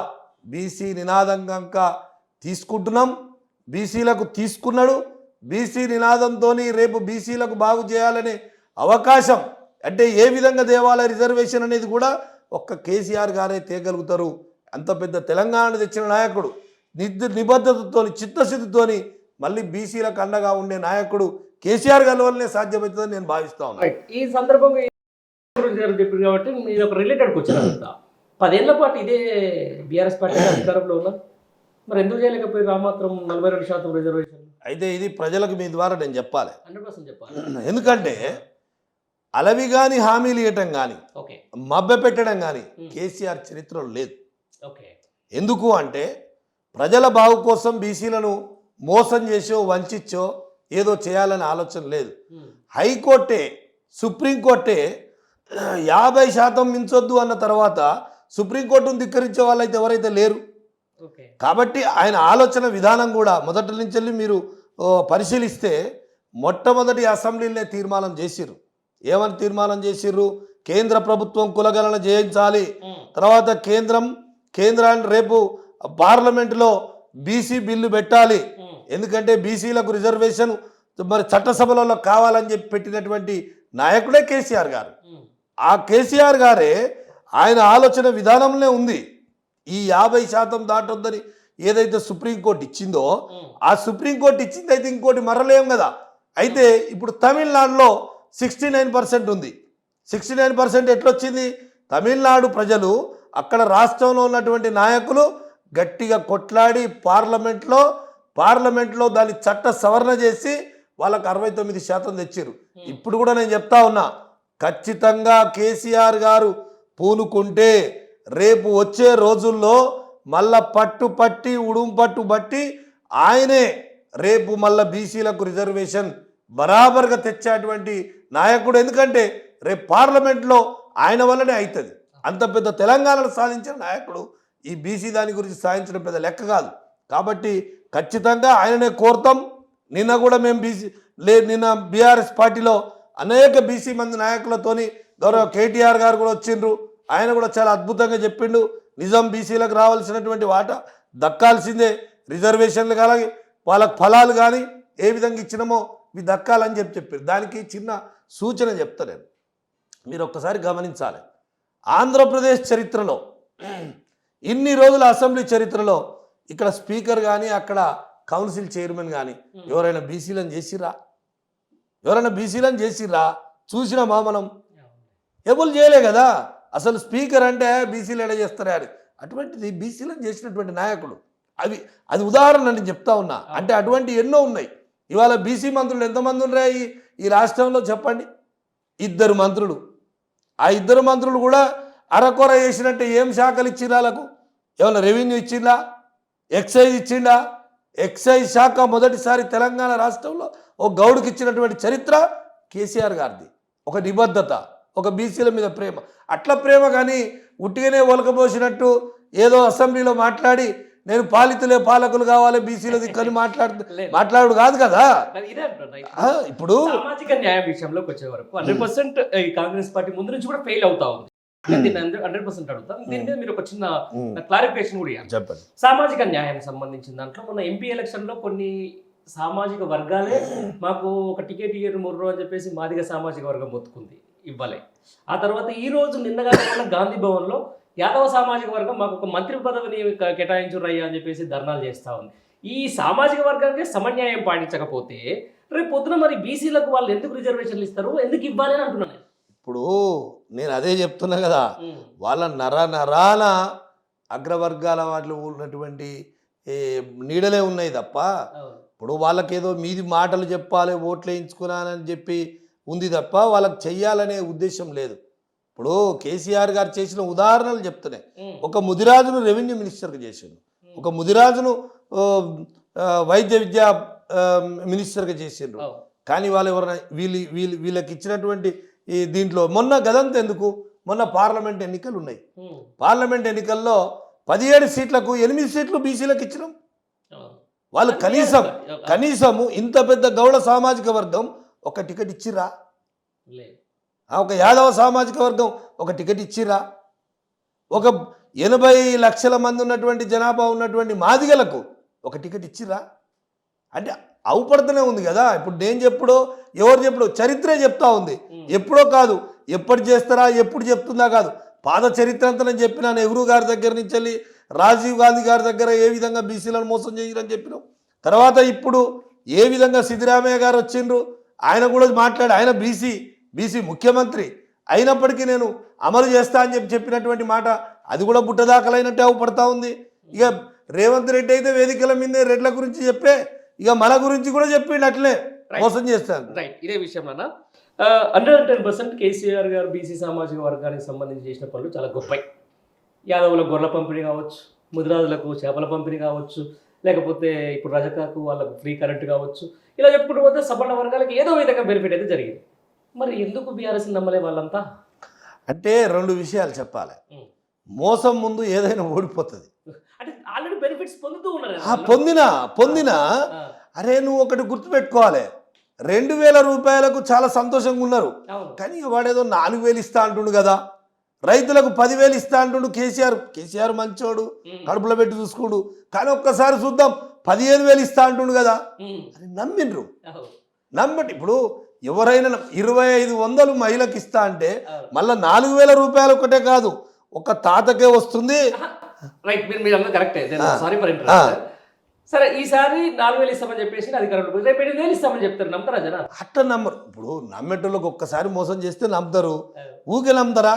బీసీ నినాదంగా తీసుకుంటున్నాం, బీసీలకు తీసుకున్నాడు. బీసీ నినాదంతో రేపు బీసీలకు బాగు చేయాలనే అవకాశం అంటే ఏ విధంగా దేవాలయ రిజర్వేషన్ అనేది కూడా ఒక్క కేసీఆర్ గారే తేగలుగుతారు. అంత పెద్ద తెలంగాణ తెచ్చిన నాయకుడు నిబద్ధతతో చిత్తశుద్ధితోని మళ్ళీ బీసీలకు అండగా ఉండే నాయకుడు కేసీఆర్ గారి వల్లనే సాధ్యమవుతుందని నేను భావిస్తా ఉన్నాను. ఈ సందర్భంగా చెప్పారు కాబట్టి నేను ఒక రిలేటెడ్ క్వశ్చన్ అడుగుతా. 10 ఏళ్ల పాటు ఇదే బీఆర్ఎస్ పార్టీ అధికారంలో ఉన్నా, మరి ఎందుకు చేయలేకపోయి మాత్రం 42% రిజర్వేషన్? అయితే ఇది ప్రజలకు మీ ద్వారా నేను చెప్పాలి, 100% చెప్పాలి. ఎందుకంటే అలవి కానీ హామీలు ఇవ్వటం కానీ మభ్య పెట్టడం కానీ కేసీఆర్ చరిత్రలో లేదు. ఎందుకు అంటే ప్రజల బాగు కోసం బీసీలను మోసం చేసో వంచో ఏదో చేయాలనే ఆలోచన లేదు. హైకోర్టే సుప్రీంకోర్టే 50% మించొద్దు అన్న తర్వాత సుప్రీంకోర్టును ధిక్కరించే వాళ్ళైతే ఎవరైతే లేరు. కాబట్టి ఆయన ఆలోచన విధానం కూడా మొదటి నుంచి మీరు పరిశీలిస్తే మొట్టమొదటి అసెంబ్లీనే తీర్మానం చేసిర్రు. ఏమని తీర్మానం చేసిర్రు? కేంద్ర ప్రభుత్వం కులగణన చేయించాలి, తర్వాత కేంద్రాన్ని రేపు పార్లమెంటులో బీసీ బిల్లు పెట్టాలి, ఎందుకంటే బీసీలకు రిజర్వేషన్ మరి చట్టసభలలో కావాలని చెప్పి పెట్టినటువంటి నాయకుడే కేసీఆర్ గారు. ఆ కేసీఆర్ గారే ఆయన ఆలోచన విధానంలో ఉంది. ఈ 50% దాటొద్దని ఏదైతే సుప్రీంకోర్టు ఇచ్చిందో ఆ సుప్రీంకోర్టు ఇచ్చింది అయితే ఇంకోటి మరలేం కదా. అయితే ఇప్పుడు తమిళనాడులో 69% ఉంది. 69% ఎట్లొచ్చింది? తమిళనాడు ప్రజలు అక్కడ రాష్ట్రంలో ఉన్నటువంటి నాయకులు గట్టిగా కొట్లాడి పార్లమెంట్లో దాన్ని చట్ట సవరణ చేసి వాళ్ళకు 69% తెచ్చారు. ఇప్పుడు కూడా నేను చెప్తా ఉన్నా, ఖచ్చితంగా కేసీఆర్ గారు పూనుకుంటే రేపు వచ్చే రోజుల్లో మళ్ళా పట్టు బట్టి ఆయనే రేపు మళ్ళా బీసీలకు రిజర్వేషన్ బరాబర్గా తెచ్చేటువంటి నాయకుడు. ఎందుకంటే రేపు పార్లమెంట్లో ఆయన వల్లనే అవుతుంది. అంత పెద్ద తెలంగాణను సాధించిన నాయకుడు ఈ బీసీ దాని గురించి సాధించడం పెద్ద లెక్క కాదు. కాబట్టి ఖచ్చితంగా ఆయననే కోరుతాం. నిన్న కూడా మేము నిన్న బీఆర్ఎస్ పార్టీలో అనేక బీసీ మంది నాయకులతోని గౌరవ కేటీఆర్ గారు కూడా వచ్చిండ్రు. ఆయన కూడా చాలా అద్భుతంగా చెప్పిండు, నిజం బీసీలకు రావాల్సినటువంటి వాటా దక్కాల్సిందే, రిజర్వేషన్లు కానీ వాళ్ళకు ఫలాలు కానీ ఏ విధంగా ఇచ్చినామో ఇవి దక్కాలని చెప్పారు. దానికి చిన్న సూచన చెప్తా నేను, మీరు ఒక్కసారి గమనించాలి. ఆంధ్రప్రదేశ్ చరిత్రలో ఇన్ని రోజుల అసెంబ్లీ చరిత్రలో ఇక్కడ స్పీకర్ కానీ అక్కడ కౌన్సిల్ చైర్మన్ కానీ ఎవరైనా బీసీలను చేసిర్రా? చూసినామా మనం? ఎవరు చేయలే కదా. అసలు స్పీకర్ అంటే బీసీలు ఎడ చేస్తారా అని, అటువంటిది బీసీలను చేసినటువంటి నాయకుడు. అది ఉదాహరణ నేను చెప్తా ఉన్నా. అంటే అటువంటి ఎన్నో ఉన్నాయి. ఇవాళ బీసీ మంత్రులు ఎంతమంది ఉన్నారా ఈ రాష్ట్రంలో చెప్పండి? 2 మంత్రులు. ఆ 2 మంత్రులు కూడా అరకొర చేసినట్టే ఏం శాఖలు ఇచ్చిండ్రా? వాళ్ళకు ఏమన్నా రెవెన్యూ ఇచ్చిందా? ఎక్సైజ్ ఇచ్చిండా? ఎక్సైజ్ శాఖ మొదటిసారి తెలంగాణ రాష్ట్రంలో ఒక గౌడుకి ఇచ్చినటువంటి చరిత్ర కేసీఆర్ గారిది. ఒక నిబద్ధత, ఒక బీసీల మీద ప్రేమ. అట్లా ప్రేమ కానీ ఉట్టిగానే ఒలకబోసినట్టు ఏదో అసెంబ్లీలో మాట్లాడి నేను పాలకులు కావాలి బీసీల దిక్కని మాట్లాడు కాదు కదా. ఇప్పుడు సామాజిక న్యాయ విషయంలోకి వచ్చే వరకు 100% ఈ కాంగ్రెస్ పార్టీ ముందు నుంచి కూడా ఫెయిల్ అవుతా ఉంది. 100% అడుగుతాను. దీని మీద మీరు ఒక చిన్న క్లారిఫికేషన్ కూడా చెప్పండి. సామాజిక న్యాయానికి సంబంధించిన దాంట్లో మొన్న ఎంపీ ఎలక్షన్ లో కొన్ని సామాజిక వర్గాలే మాకు ఒక టికెట్ ఇయ్యరు ముర్రు అని చెప్పేసి మాదిగ సామాజిక వర్గం మొత్తుకుంది, ఇవ్వలే. ఆ తర్వాత ఈ రోజు నిన్నగా గాంధీ భవన్లో యాదవ సామాజిక వర్గం మాకు ఒక మంత్రి పదవిని కేటాయించురయ్యా అని చెప్పేసి ధర్నాలు చేస్తూ ఉంది. ఈ సామాజిక వర్గానికి సమన్యాయం పాటించకపోతే రేపు పొద్దున మరి బీసీలకు వాళ్ళు ఎందుకు రిజర్వేషన్లు ఇస్తారు, ఎందుకు ఇవ్వాలి అని అంటున్నాను. ఇప్పుడు నేను అదే చెప్తున్నా కదా, వాళ్ళ నరాన అగ్రవర్గాల వాళ్ళు ఉన్నటువంటి నీడలే ఉన్నాయి తప్ప ఇప్పుడు వాళ్ళకేదో మీది మాటలు చెప్పాలి, ఓట్లు వేయించుకున్నానని చెప్పి ఉంది తప్ప వాళ్ళకి చెయ్యాలనే ఉద్దేశం లేదు. ఇప్పుడు కేసీఆర్ గారు చేసిన ఉదాహరణలు చెప్తున్నాయి. ఒక ముదిరాజును రెవెన్యూ మినిస్టర్గా చేసిండు, ఒక ముదిరాజును వైద్య విద్యా మినిస్టర్గా చేసిండ్రు. కానీ వాళ్ళు ఎవరైనా వీళ్ళకి ఇచ్చినటువంటి ఈ దీంట్లో మొన్న గదంత ఎందుకు, మొన్న పార్లమెంట్ ఎన్నికలు ఉన్నాయి. పార్లమెంట్ ఎన్నికల్లో 17 సీట్లకు 8 సీట్లు బీసీలకు ఇచ్చినాం. వాళ్ళు కనీసము ఇంత పెద్ద గౌడ సామాజిక వర్గం ఒక టికెట్ ఇచ్చిరా, ఒక యాదవ సామాజిక వర్గం ఒక టికెట్ ఇచ్చిరా, ఒక 80 లక్షల మంది ఉన్నటువంటి జనాభా ఉన్నటువంటి మాదిగలకు ఒక టికెట్ ఇచ్చిరా. అంటే అవుపడుతూనే ఉంది కదా. ఇప్పుడు నేను చెప్పుడో ఎవరు చెప్పుడో చరిత్రే చెప్తా ఉంది. ఎప్పుడో కాదు, ఎప్పటి చేస్తారా ఎప్పుడు చెప్తుందా కాదు, పాత చరిత్ర అంతా నేను చెప్పినా. నెహ్రూ గారి దగ్గర నుంచి వెళ్ళి రాజీవ్ గాంధీ గారి దగ్గర ఏ విధంగా బీసీలను మోసం చేయరని చెప్పినాం. తర్వాత ఇప్పుడు ఏ విధంగా సిద్ధరామయ్య గారు వచ్చిండ్రు, ఆయన కూడా మాట్లాడి, ఆయన బీసీ ముఖ్యమంత్రి అయినప్పటికీ నేను అమలు చేస్తా అని చెప్పినటువంటి మాట అది కూడా బుట్టదాఖలైనట్టే అవుపడతా ఉంది. ఇక రేవంత్ రెడ్డి అయితే వేదికల మీదే రెడ్ల గురించి చెప్పే, ఇక మన గురించి కూడా చెప్పిండు అట్లే మోసం చేస్తాను. రైట్, ఇదే విషయంలో 110% కేసీఆర్ గారు బీసీ సామాజిక వర్గానికి సంబంధించి చేసిన పనులు చాలా గొప్పవి. యాదవులకు గొర్రెల పంపిణీ కావచ్చు, ముదిరాజులకు చేపల పంపిణీ కావచ్చు, లేకపోతే ఇప్పుడు రజకాకు వాళ్ళకు ఫ్రీ కరెంట్ కావచ్చు, ఇలా చెప్పుకుంటూ పోతే సబర్ణ వర్గాలకు ఏదో విధంగా బెనిఫిట్ అయితే జరిగింది. మరి ఎందుకు బీఆర్ఎస్ నమ్మలే వాళ్ళంతా? అంటే 2 విషయాలు చెప్పాలి. మోసం ముందు ఏదైనా ఓడిపోతుంది. అంటే ఆల్రెడీ బెనిఫిట్స్ పొందుతూ ఉన్నారు. పొందినా అరే నువ్వు ఒకటి గుర్తుపెట్టుకోవాలి, 2000 రూపాయలకు చాలా సంతోషంగా ఉన్నారు. కానీ వాడేదో 4000 ఇస్తా అంటుండు కదా, రైతులకు 10,000 ఇస్తా అంటుండు కేసీఆర్ మంచోడు, కడుపులో పెట్టి చూసుకోడు. కానీ ఒక్కసారి చూద్దాం 15,000 ఇస్తా అంటుండు కదా, అని నమ్మిండ్రు. నమ్మటి ఇప్పుడు ఎవరైనా 2,500 మహిళకి ఇస్తా అంటే మళ్ళీ 4,000 రూపాయలు ఒకటే కాదు, ఒక తాతకే వస్తుంది. రైట్, మీరు అన్నది కరెక్టే. Sorry for interruption. సరే, ఈసారి 4,000 ఇస్తామని చెప్పేసి అధికారులు రేపు 7,000 ఇస్తామని చెప్తారు. నమ్ముతారా జనాలు? అట్లా నమ్మరు. ఇప్పుడు నమ్మేటోళ్ళకి ఒక్కసారి మోసం చేస్తే నమ్ముతారు, ఊకే నమ్ముతారా?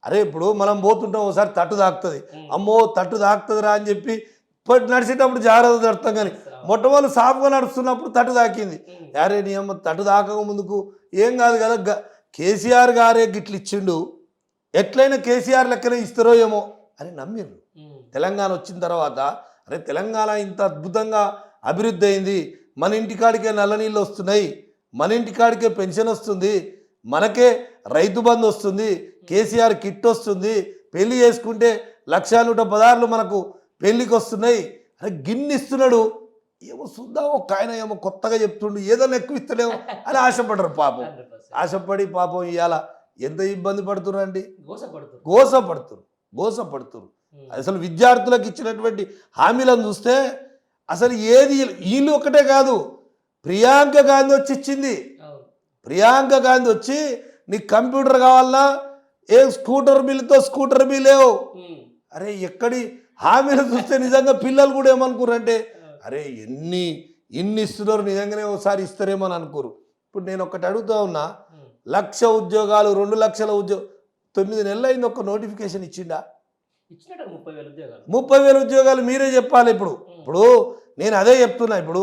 అరే ఇప్పుడు మనం పోతుంటాం, ఒకసారి తట్టు తాకుతుంది, అమ్మో తట్టు తాకుతుందిరా అని చెప్పి ఇప్పటి నడిచేటప్పుడు జాగ్రత్త నడుస్తాం. కానీ మొట్టమొదటి సాఫ్గా నడుస్తున్నప్పుడు తట్టు తాకింది, అరే నీ అమ్మ తట్టు తాకక ముందుకు ఏం కాదు కదా, కేసీఆర్ గారే గిట్లు ఇచ్చిండు, ఎట్లయినా కేసీఆర్ లెక్కనే ఇస్తారో ఏమో అని నమ్మిర్రు. తెలంగాణ వచ్చిన తర్వాత అరే తెలంగాణ ఇంత అద్భుతంగా అభివృద్ధి అయింది, మన ఇంటికాడికే నల్ల నీళ్ళు వస్తున్నాయి, మన ఇంటికాడికే పెన్షన్ వస్తుంది, మనకే రైతు బంధు వస్తుంది, కేసీఆర్ కిట్ వస్తుంది, పెళ్లి చేసుకుంటే 1,116 మనకు పెళ్లికి వస్తున్నాయి, అరే గిన్ని ఇస్తున్నాడు, ఏమో చూద్దాం ఒక ఆయన ఏమో కొత్తగా చెప్తుండు, ఏదైనా ఎక్కువ ఇస్తలేమో అని ఆశపడరు. పాపం ఆశపడి పాపం ఇవాళ ఎంత ఇబ్బంది పడుతున్నారండి, గోసపడుతురు. అసలు విద్యార్థులకు ఇచ్చినటువంటి హామీలను చూస్తే అసలు ఏది వీళ్ళు ఒకటే కాదు, ప్రియాంక గాంధీ వచ్చి ఇచ్చింది. ప్రియాంక గాంధీ వచ్చి నీకు కంప్యూటర్ కావాలన్నా ఏ స్కూటర్ బిల్లేవు. అరే ఎక్కడి హామీలు చూస్తే నిజంగా పిల్లలు కూడా ఏమనుకోరంటే అరే ఇన్ని ఇస్తున్నారు, నిజంగానే ఒకసారి ఇస్తారేమో అని అనుకోరు. ఇప్పుడు నేను ఒకటి అడుగుతా ఉన్నా, 1,00,000 ఉద్యోగాలు 2 లక్షల ఉద్యోగం 9 నెలలు అయింది, ఒక నోటిఫికేషన్ ఇచ్చిండా? 30,000 ఉద్యోగాలు మీరే చెప్పాలి. ఇప్పుడు నేను అదే చెప్తున్నా, ఇప్పుడు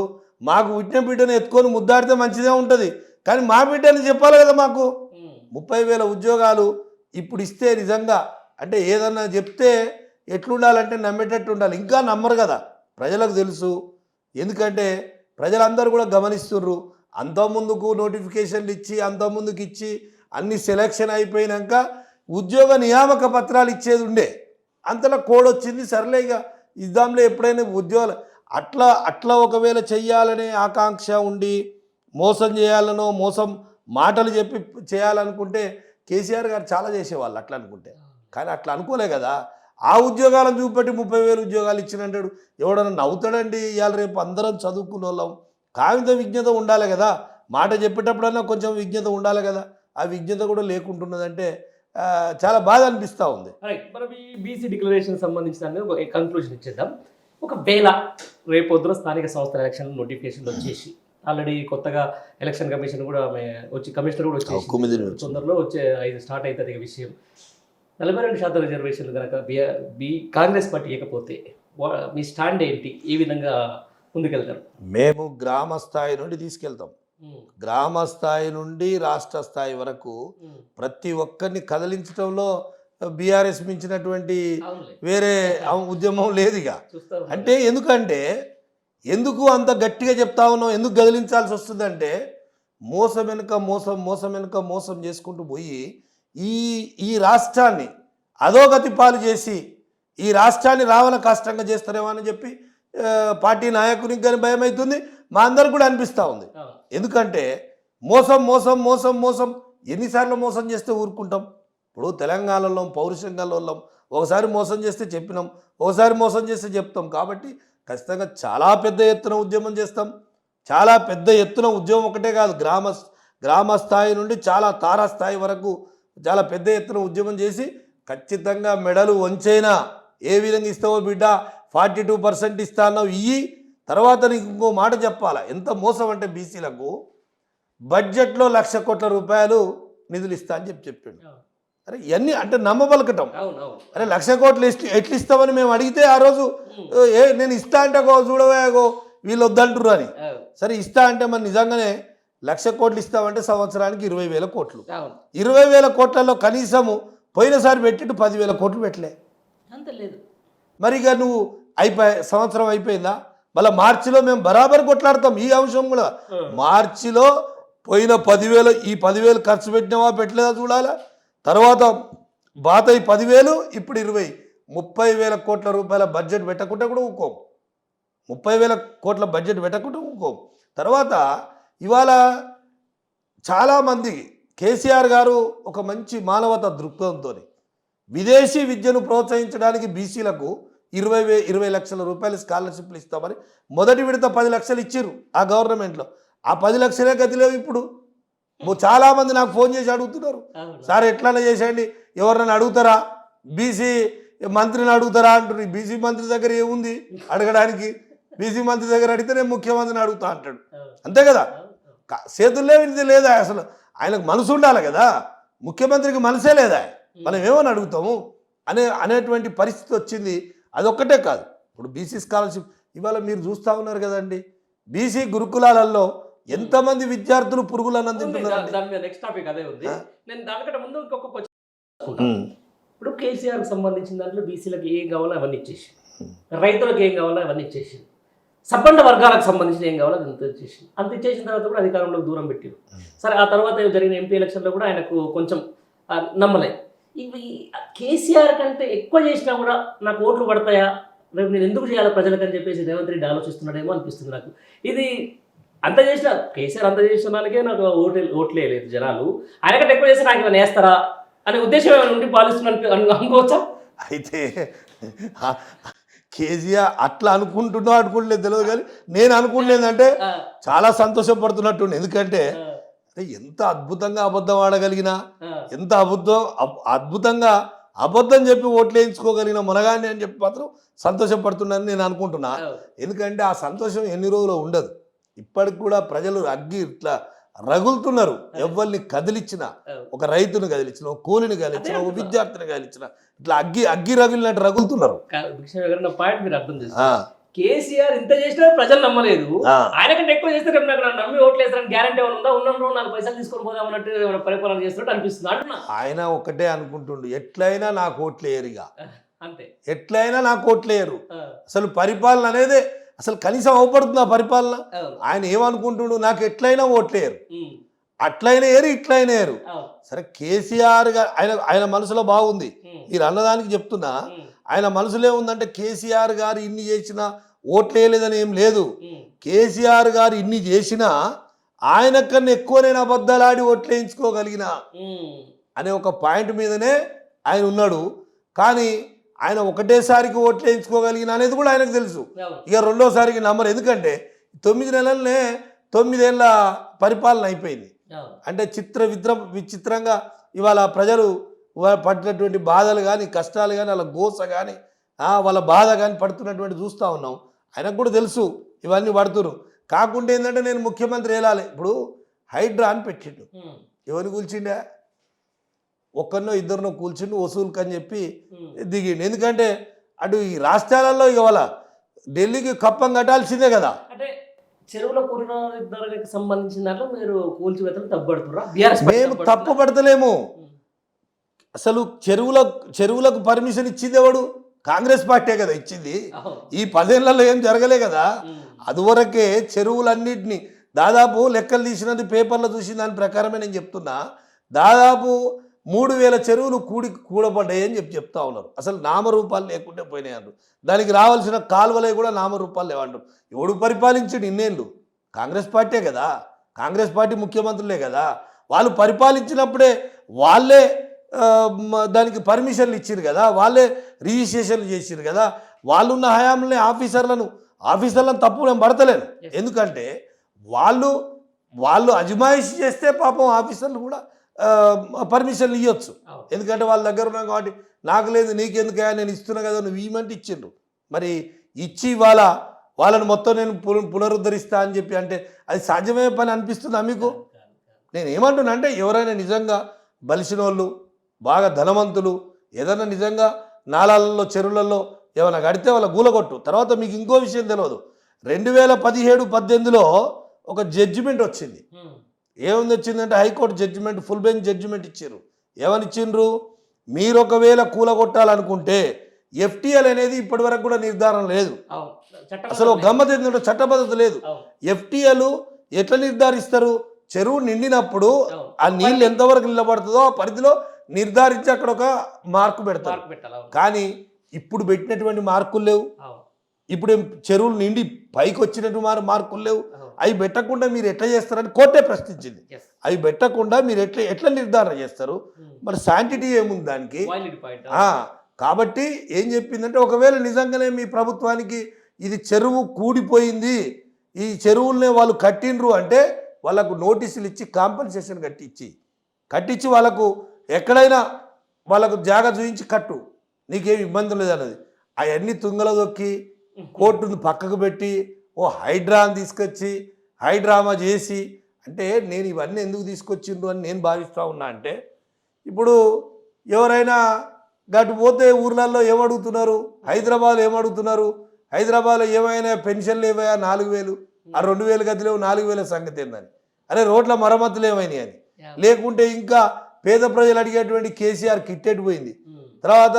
మాకు పుట్టిన బిడ్డను ఎత్తుకొని ముద్దాడితే మంచిదే ఉంటుంది, కానీ మా బిడ్డని చెప్పాలి కదా. మాకు 30,000 ఉద్యోగాలు ఇప్పుడు ఇస్తే నిజంగా అంటే ఏదన్నా చెప్తే ఎట్లుండాలంటే నమ్మేటట్టు ఉండాలి. ఇంకా నమ్మరు కదా, ప్రజలకు తెలుసు. ఎందుకంటే ప్రజలందరూ కూడా గమనిస్తుర్రు. అంతకుముందుకు నోటిఫికేషన్లు ఇచ్చి అంతకుముందుకు ఇచ్చి అన్ని సెలక్షన్ అయిపోయినాక ఉద్యోగ నియామక పత్రాలు ఇచ్చేది ఉండే, అంతలో కోడ్ వచ్చింది, సర్లే ఇక ఇద్దాంలో ఎప్పుడైనా ఉద్యోగాలు అట్లా ఒకవేళ చెయ్యాలనే ఆకాంక్ష ఉండి మోసం చేయాలనో మోసం మాటలు చెప్పి చేయాలనుకుంటే కేసీఆర్ గారు చాలా చేసేవాళ్ళు అట్లా అనుకుంటే. కానీ అట్లా అనుకోలే కదా, ఆ ఉద్యోగాలను చూపెట్టి 30,000 ఉద్యోగాలు ఇచ్చినంటాడు. ఎవడన్నా నవ్వుతాడండి? ఇవాళ రేపు అందరం చదువుకున్న వాళ్ళం, కాగిత విజ్ఞత ఉండాలి కదా, మాట చెప్పేటప్పుడన్నా కొంచెం విజ్ఞత ఉండాలి కదా, ఆ విజ్ఞత కూడా లేకుంటున్నదంటే చాలా బాధ అనిపిస్తూ ఉంది. రైట్, మనం ఈ బీసీ డిక్లరేషన్ సంబంధించిన కంక్లూజన్ ఇచ్చేద్దాం. ఒకవేళ రేపొద్దున స్థానిక సంస్థల ఎలక్షన్ నోటిఫికేషన్లు వచ్చేసి ఆల్రెడీ కొత్తగా ఎలక్షన్ కమిషన్ కూడా కమిషనర్ కూడా వచ్చేసి తొందరలో స్టార్ట్ అవుతుంది ఇక విషయం. 42% రిజర్వేషన్లు కనుక కాంగ్రెస్ పార్టీ ఇవ్వకపోతే మీ స్టాండ్ ఏంటి? ఏ విధంగా ముందుకెళ్తారు? మేము గ్రామ స్థాయి నుండి తీసుకెళ్తాం. గ్రామ స్థాయి నుండి రాష్ట్ర స్థాయి వరకు ప్రతి ఒక్కరిని కదిలించడంలో బీఆర్ఎస్ మించినటువంటి వేరే ఉద్యమం లేదు ఇక. అంటే ఎందుకు అంత గట్టిగా చెప్తా ఉన్నాం, ఎందుకు కదిలించాల్సి వస్తుందంటే మోసం వెనుక మోసం చేసుకుంటూ పోయి ఈ రాష్ట్రాన్ని అధోగతి పాలు చేసి ఈ రాష్ట్రాన్ని రావణ కష్టంగా చేస్తారేమో అని చెప్పి పార్టీ నాయకునికి కానీ భయం అవుతుంది, మా అందరికి కూడా అనిపిస్తూ ఉంది. ఎందుకంటే మోసం ఎన్నిసార్లు మోసం చేస్తే ఊరుకుంటాం? ఇప్పుడు తెలంగాణలో పౌరుషంగా వాళ్ళం, ఒకసారి మోసం చేస్తే చెప్పినాం, ఒకసారి మోసం చేస్తే చెప్తాం. కాబట్టి ఖచ్చితంగా చాలా పెద్ద ఎత్తున ఉద్యమం చేస్తాం. చాలా పెద్ద ఎత్తున ఉద్యమం ఒకటే కాదు, గ్రామ స్థాయి నుండి చాలా తారాస్థాయి వరకు చాలా పెద్ద ఎత్తున ఉద్యమం చేసి ఖచ్చితంగా మెడలు వంచైనా ఏ విధంగా ఇస్తావో బిడ్డ 42% ఇస్తా అన్నావు ఇయ్యి. తర్వాత నీకు ఇంకో మాట చెప్పాలా, ఎంత మోసం అంటే బీసీలకు బడ్జెట్లో 1,00,000 కోట్ల రూపాయలు నిధులు ఇస్తా అని చెప్పాడు. అరే ఇవన్నీ అంటే నమ్మబలకటం. అరే 1,00,000 కోట్లు ఎట్లు ఇస్తామని మేము అడిగితే ఆ రోజు నేను ఇస్తా అంటే చూడవేగో వీళ్ళు వద్దంటుర్రు అని. సరే ఇస్తా అంటే మరి నిజంగానే 1,00,000 కోట్లు ఇస్తామంటే సంవత్సరానికి 20,000 కోట్లు. 20,000 కోట్లలో కనీసము పోయినసారి పెట్టిట్టు 10,000 కోట్లు పెట్టలే. అంత లేదు. మరి ఇక నువ్వు సంవత్సరం అయిపోయిందా? మళ్ళీ మార్చిలో మేము బరాబర్ కొట్లాడతాం ఈ అంశం కూడా. మార్చిలో పోయిన 10,000 ఈ 10,000 ఖర్చు పెట్టినావా పెట్టలేదా చూడాలా. తర్వాత బాత ఈ 10,000 ఇప్పుడు 30,000 కోట్ల రూపాయల బడ్జెట్ పెట్టకుండా కూడా ఊకోం. 30,000 కోట్ల బడ్జెట్ పెట్టకుండా ఊకోం. తర్వాత ఇవాళ చాలామంది కేసీఆర్ గారు ఒక మంచి మానవతా దృక్పథంతో విదేశీ విద్యను ప్రోత్సహించడానికి బీసీలకు 20 లక్షల రూపాయలు స్కాలర్షిప్లు ఇస్తామని మొదటి విడత 10 లక్షలు ఇచ్చారు ఆ గవర్నమెంట్లో. ఆ 10 లక్షలే గతి లేవు ఇప్పుడు. చాలామంది నాకు ఫోన్ చేసి అడుగుతున్నారు, సార్ ఎట్లన్నా చేసేయండి, ఎవరినైనా అడుగుతారా, బీసీ మంత్రిని అడుగుతారా అంటారు. బీసీ మంత్రి దగ్గర ఏముంది అడగడానికి? బీసీ మంత్రి దగ్గర అడిగితే నేను ముఖ్యమంత్రిని అడుగుతా అంటాడు. అంతే కదా, చేతుల్లో ఇది లేదా? అసలు ఆయనకు మనసు ఉండాలి కదా, ముఖ్యమంత్రికి మనసే లేదా? మనం ఏమని అడుగుతాము అనేటువంటి పరిస్థితి వచ్చింది. అదొక్కటే కాదు, ఇప్పుడు బీసీ స్కాలర్షిప్ ఇవాళ మీరు చూస్తూ ఉన్నారు కదండి, బీసీ గురుకులాలలో ఎంతమంది విద్యార్థులు పురుగులను తింటున్నారు. నెక్స్ట్ టాపిక్ అదే ఉంది. నేను దానికంటే ముందు ఇంకొక ఇప్పుడు కేసీఆర్కి సంబంధించిన దాంట్లో బీసీలకు ఏం కావాలో అవన్నీ ఇచ్చేసి, రైతులకు ఏం కావాలో అవన్నీ ఇచ్చేసి, సబ్బండ వర్గాలకు సంబంధించిన ఏం కావాలో అంత ఇచ్చేసి, అంత ఇచ్చేసిన తర్వాత కూడా అధికారంలోకి దూరం పెట్టారు. సరే ఆ తర్వాత జరిగిన ఎంపీ ఎలక్షన్లో కూడా ఆయనకు కొంచెం నమ్మలే. ఇవి కేసీఆర్ కంటే ఎక్కువ చేసినా కూడా నాకు ఓట్లు పడతాయా, రేపు నేను ఎందుకు చేయాలి ప్రజలకు అని చెప్పేసి రేవంత్ రెడ్డి ఆలోచిస్తున్నాడేమో అనిపిస్తుంది నాకు. ఇది అంత చేసిన కేసీఆర్ అంత చేసిన వాళ్ళకే నాకు ఓట్లే లేదు జనాలు, ఆయనకంటే ఎక్కువ చేస్తే నాకు ఏమైనా వేస్తారా అనే ఉద్దేశం ఏమైనా ఉండి పాలిస్తున్నా అనుకోవచ్చా? అయితే కేసీఆర్ అట్లా అనుకుంటులేదు తెలియదు, కానీ నేను అనుకుంటులేదంటే చాలా సంతోషపడుతున్నట్టు. ఎందుకంటే ఎంత అద్భుతంగా అబద్ధం ఆడగలిగినా, ఎంత అద్భుతంగా అబద్ధం చెప్పి ఓట్లు వేయించుకోగలిగిన మునగాన్ని అని చెప్పి మాత్రం సంతోషపడుతున్నానని నేను అనుకుంటున్నా. ఎందుకంటే ఆ సంతోషం ఎన్ని రోజులు ఉండదు. ఇప్పటికి కూడా ప్రజలు ఇట్లా రగులుతున్నారు. ఎవరిని కదిలించిన, ఒక రైతుని కదిలించిన, ఒక కూలిని కదిలించిన, ఒక విద్యార్థిని కదిలించిన, ఇట్లా అగ్గి రగిలినట్టు రగులుతున్నారు. పాయింట్ మీరు అర్థం చేసుకోండి. కేసీఆర్ ఇంత చేసినా ప్రజలు నమ్మలేదు, ఆయనకంటే ఎక్కువ చేస్తే రేపు నాకు నమ్మి ఓట్లు వేస్తారని గ్యారంటీ ఏమైనా ఉందా? ఉన్న 4 పైసలు తీసుకొని పోదామన్నట్టు పరిపాలన చేస్తున్నట్టు అనిపిస్తుంది అంటున్నా. ఆయన ఒకటే అనుకుంటుండు, ఎట్లయినా నాకు ఓట్లు వేయరుగా, అంతే, ఎట్లయినా నాకు ఓట్లు వేయరు. అసలు పరిపాలన అనేది అసలు కనీసం అవపడుతుంది ఆ పరిపాలన. ఆయన ఏమనుకుంటుండు, నాకు ఎట్లయినా ఓట్లేయరు, అట్లయినా ఏరు ఇట్లయినా ఏరు. సరే కేసీఆర్ గారు ఆయన మనసులో బాగుంది, మీరు అన్నదానికి చెప్తున్నా. ఆయన మనసులో ఏముందంటే కేసీఆర్ గారు ఇన్ని చేసినా ఓట్లు వేయలేదని ఏం లేదు. కేసీఆర్ గారు ఇన్ని చేసినా ఆయన కన్నా ఎక్కువ నేను అబద్ధాలాడి ఓట్లు వేయించుకోగలిగిన అనే ఒక పాయింట్ మీదనే ఆయన ఉన్నాడు. కానీ ఆయన ఒకటేసారికి ఓట్లు వేయించుకోగలిగిన అనేది కూడా ఆయనకు తెలుసు. ఇక రెండోసారికి నమ్మరు. ఎందుకంటే 9 నెలలనే 9 ఏళ్ళ పరిపాలన అయిపోయింది. అంటే విచిత్రంగా ఇవాళ ప్రజలు పడినటువంటి బాధలు కానీ, కష్టాలు కానీ, వాళ్ళ గోస కానీ వాళ్ళ బాధ కానీ పడుతున్నటువంటి చూస్తూ ఉన్నాం. ఆయనకు కూడా తెలుసు ఇవన్నీ పడుతున్నారు. కాకుండా ఏంటంటే నేను ముఖ్యమంత్రి వెళ్ళాలి. ఇప్పుడు హైడ్రా అని పెట్టిండు, ఎవరిని కూల్చిండే? ఒక్కరినో ఇద్దరినో కూల్చిండు వసూలుకు అని చెప్పి దిగిండు. ఎందుకంటే అటు ఈ రాష్ట్రాలలో ఇక వాళ్ళ ఢిల్లీకి కప్పం కట్టాల్సిందే కదా. అంటే చెరువుల పునరుద్ధరణకు సంబంధించిన దాంట్లో మీరు కూల్చివేతలు తప్పుపడుతురా? మేము తప్పు పడతలేము. అసలు చెరువులకు పర్మిషన్ ఇచ్చింది ఎవడు? కాంగ్రెస్ పార్టీ కదా ఇచ్చింది. ఈ 10 ఏళ్లలో ఏం జరగలే కదా. అదివరకే చెరువులన్నింటినీ దాదాపు లెక్కలు తీసినది పేపర్లో చూసిన దాని ప్రకారమే నేను చెప్తున్నా. దాదాపు 3000 చెరువులు కూడబడ్డాయి అని చెప్తా ఉన్నారు. అసలు నామరూపాలు లేకుంటే పోయినాయి అంటారు. దానికి రావాల్సిన కాలువలే కూడా నామరూపాలు లేవంటారు. ఎవడు పరిపాలించడు ఇన్నేళ్ళు? కాంగ్రెస్ పార్టీ కదా, కాంగ్రెస్ పార్టీ ముఖ్యమంత్రులే కదా. వాళ్ళు పరిపాలించినప్పుడే వాళ్ళే దానికి పర్మిషన్లు ఇచ్చారు కదా, వాళ్ళే రిజిస్ట్రేషన్లు చేసిరు కదా. వాళ్ళున్న హయాంలోనే ఆఫీసర్లను తప్పు నేను పడతలేను. ఎందుకంటే వాళ్ళు అజమాయిషి చేస్తే పాపం ఆఫీసర్లు కూడా పర్మిషన్లు ఇవ్వచ్చు. ఎందుకంటే వాళ్ళ దగ్గర ఉన్నాం కాబట్టి నాకు లేదు నీకెందుకయా నేను ఇస్తున్నా కదా నువ్వు ఇవ్వమంటే ఇచ్చిండ్రు. మరి ఇచ్చి వాళ్ళని మొత్తం నేను పునరుద్ధరిస్తా అని చెప్పి అంటే అది సాధ్యమయ్యే పని అనిపిస్తుందా మీకు? నేను ఏమంటున్నా అంటే ఎవరైనా నిజంగా బలిసిన వాళ్ళు, బాగా ధనవంతులు, ఏదైనా నిజంగా నాలాలలో చెరువులలో ఏమైనా కడితే వాళ్ళ గూలగొట్టు. తర్వాత మీకు ఇంకో విషయం తెలియదు, 2017-18లో ఒక జడ్జిమెంట్ వచ్చింది. ఏముంది వచ్చిందంటే high court judgment, full bench judgment ఇచ్చారు. ఏమని ఇచ్చిండ్రు? మీరు ఒకవేళ కూలగొట్టాలనుకుంటే FTL అనేది ఇప్పటి వరకు కూడా నిర్ధారణ లేదు. అసలు గమ్మత్ ఏంటంటే చట్టబద్ధత లేదు. FTL ఎట్లా నిర్ధారిస్తారు? చెరువు నిండినప్పుడు ఆ నీళ్ళు ఎంతవరకు నిలబడుతుందో ఆ పరిధిలో నిర్ధారించి అక్కడ ఒక మార్కు పెడతారు. కానీ ఇప్పుడు పెట్టినటువంటి మార్కులు లేవు. ఇప్పుడు చెరువులు నిండి పైకి వచ్చినటువంటి మార్కులు లేవు. అవి పెట్టకుండా మీరు ఎట్లా చేస్తారని కోర్టే ప్రశ్నించింది. అవి పెట్టకుండా మీరు ఎట్లా నిర్ధారణ చేస్తారు? మరి శాంటిటీ ఏముంది దానికి? కాబట్టి ఏం చెప్పిందంటే ఒకవేళ నిజంగానే మీ ప్రభుత్వానికి ఇది చెరువు కూడిపోయింది, ఈ చెరువుల్నే వాళ్ళు కట్టిండ్రు అంటే వాళ్ళకు నోటీసులు ఇచ్చి కాంపెన్సేషన్ కట్టించి వాళ్ళకు ఎక్కడైనా వాళ్ళకు జాగా చూపించి కట్టు, నీకేం ఇబ్బంది లేదన్నది. అవన్నీ తుంగలో దొక్కి కోర్టును పక్కకు పెట్టి ఓ హైడ్రాని తీసుకొచ్చి హైడ్రామా చేసి అంటే నేను ఇవన్నీ ఎందుకు తీసుకొచ్చిండ్రు అని నేను భావిస్తూ ఉన్నా. అంటే ఇప్పుడు ఎవరైనా గటు పోతే ఊర్లలో ఏమడుగుతున్నారు? హైదరాబాద్లో ఏమడుగుతున్నారు? హైదరాబాద్లో ఏమైనా పెన్షన్లు ఏమైనా 4000, ఆ 2000 గదిలేవు 4000 సంగతి ఏందని? అరే రోడ్ల మరమ్మతులు ఏమైనాయి అని. లేకుంటే ఇంకా పేద ప్రజలు అడిగేటువంటి కేసీఆర్ కిట్టెట్ పోయింది. తర్వాత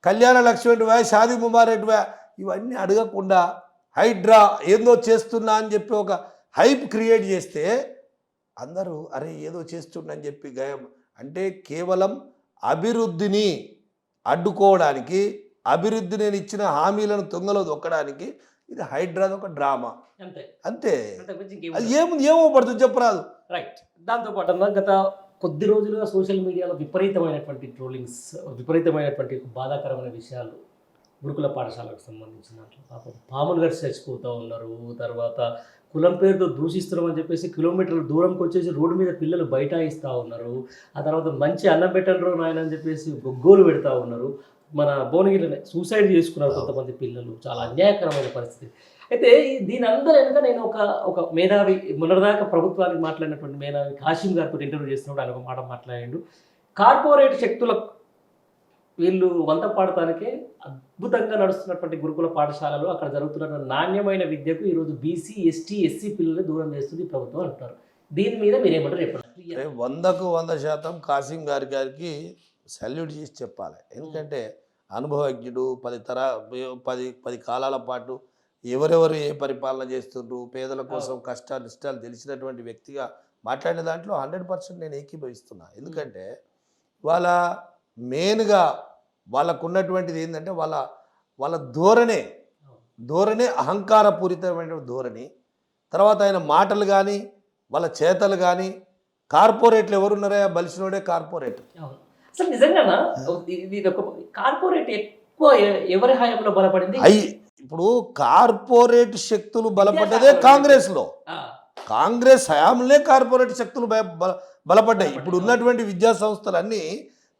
కళ్యాణ లక్ష్మి షాదీ ముబారక్ ఇవన్నీ అడగకుండా హైడ్రా ఏందో చేస్తున్నా అని చెప్పి ఒక హైప్ క్రియేట్ చేస్తే అందరూ అరే ఏదో చేస్తున్నా అని చెప్పి గయం అంటే కేవలం అభివృద్ధిని అడ్డుకోవడానికి, అభివృద్ధి నేను ఇచ్చిన హామీలను తుంగలో దొక్కడానికి ఇది హైడ్రాది ఒక డ్రామా అంతే. అది ఏమో పడుతుంది చెప్పరాదు. రైట్. దాంతోపాటు గత కొద్ది రోజులుగా సోషల్ మీడియాలో విపరీతమైనటువంటి ట్రోలింగ్స్, విపరీతమైనటువంటి బాధాకరమైన విషయాలు గురుకుల పాఠశాలకు సంబంధించిన పాపం పాములు గారు చచ్చిపోతూ ఉన్నారు. తర్వాత కులం పేరుతో దూషిస్తున్నామని చెప్పేసి కిలోమీటర్ల దూరంకి వచ్చేసి రోడ్డు మీద పిల్లలు బైఠాయిస్తూ ఉన్నారు. ఆ తర్వాత మంచి అన్నం పెట్టండ్రు నాయన అని చెప్పేసి గొగ్గోలు పెడతా ఉన్నారు. మన భువనగిరిలోనే సూసైడ్ చేసుకున్నారు కొంతమంది పిల్లలు. చాలా అన్యాయకరమైన పరిస్థితి. అయితే దీని అందరూ వెనుక నేను ఒక మేధావి మొన్నటిదాకా ప్రభుత్వానికి మాట్లాడినటువంటి మేధావి కాశీం గారితో ఇంటర్వ్యూ చేస్తున్నప్పుడు ఆయన ఒక మాట మాట్లాడిండు. కార్పొరేట్ శక్తులకు వీళ్ళు వంత పాడటానికే అద్భుతంగా నడుస్తున్నటువంటి గురుకుల పాఠశాలలు, అక్కడ జరుగుతున్నటువంటి నాణ్యమైన విద్యకు ఈరోజు బీసీ, ఎస్టీ, ఎస్సీ పిల్లలు దూరం చేస్తుంది ప్రభుత్వం అంటారు. దీని మీద మీరేమంటారు చెప్పండి. 100% కాశీం గారికి సల్యూట్ చేసి చెప్పాలి. ఎందుకంటే అనుభవజ్ఞుడు, 10 కాలాల పాటు ఎవరెవరు ఏ పరిపాలన చేస్తుండ్రు, పేదల కోసం కష్టాలు ఇష్టాలు తెలిసినటువంటి వ్యక్తిగా మాట్లాడిన దాంట్లో 100% నేను ఏకీభవిస్తున్నా. ఎందుకంటే వాళ్ళ మెయిన్గా వాళ్ళకు ఉన్నటువంటిది ఏంటంటే వాళ్ళ ధోరణే అహంకారపూరితమైన ధోరణి. తర్వాత ఆయన మాటలు కానీ వాళ్ళ చేతలు కానీ కార్పొరేట్లు ఎవరున్నారా? బలిసినోడే కార్పొరేట్. అసలు నిజంగా కార్పొరేట్ ఎక్కువ ఎవరి హయాంలో బలపడింది? ఇప్పుడు కార్పొరేట్ శక్తులు బలపడ్డదే కాంగ్రెస్లో. కాంగ్రెస్ హయాంలోనే కార్పొరేట్ శక్తులు బలపడ్డాయి. ఇప్పుడు ఉన్నటువంటి విద్యా సంస్థలన్నీ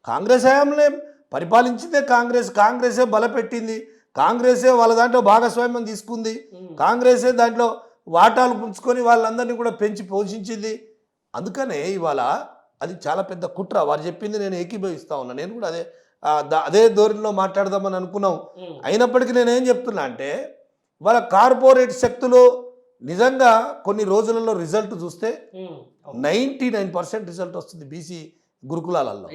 కాంగ్రెస్ హయాంలోనే పరిపాలించిందే. కాంగ్రెసే బలపెట్టింది. కాంగ్రెసే వాళ్ళ దాంట్లో భాగస్వామ్యం తీసుకుంది, కాంగ్రెసే దాంట్లో వాటాలు పుంజుకొని వాళ్ళందరినీ కూడా పెంచి పోషించింది. అందుకనే ఇవాళ అది చాలా పెద్ద కుట్ర. వారు చెప్పింది నేను ఏకీభవిస్తా ఉన్నా. నేను కూడా అదే ధోరణిలో మాట్లాడదామని అనుకున్నాం. అయినప్పటికీ నేనేం చెప్తున్నా అంటే వాళ్ళ కార్పొరేట్ శక్తులు నిజంగా కొన్ని రోజులలో రిజల్ట్ చూస్తే 99% రిజల్ట్ వస్తుంది బీసీ గురుకులాలలో.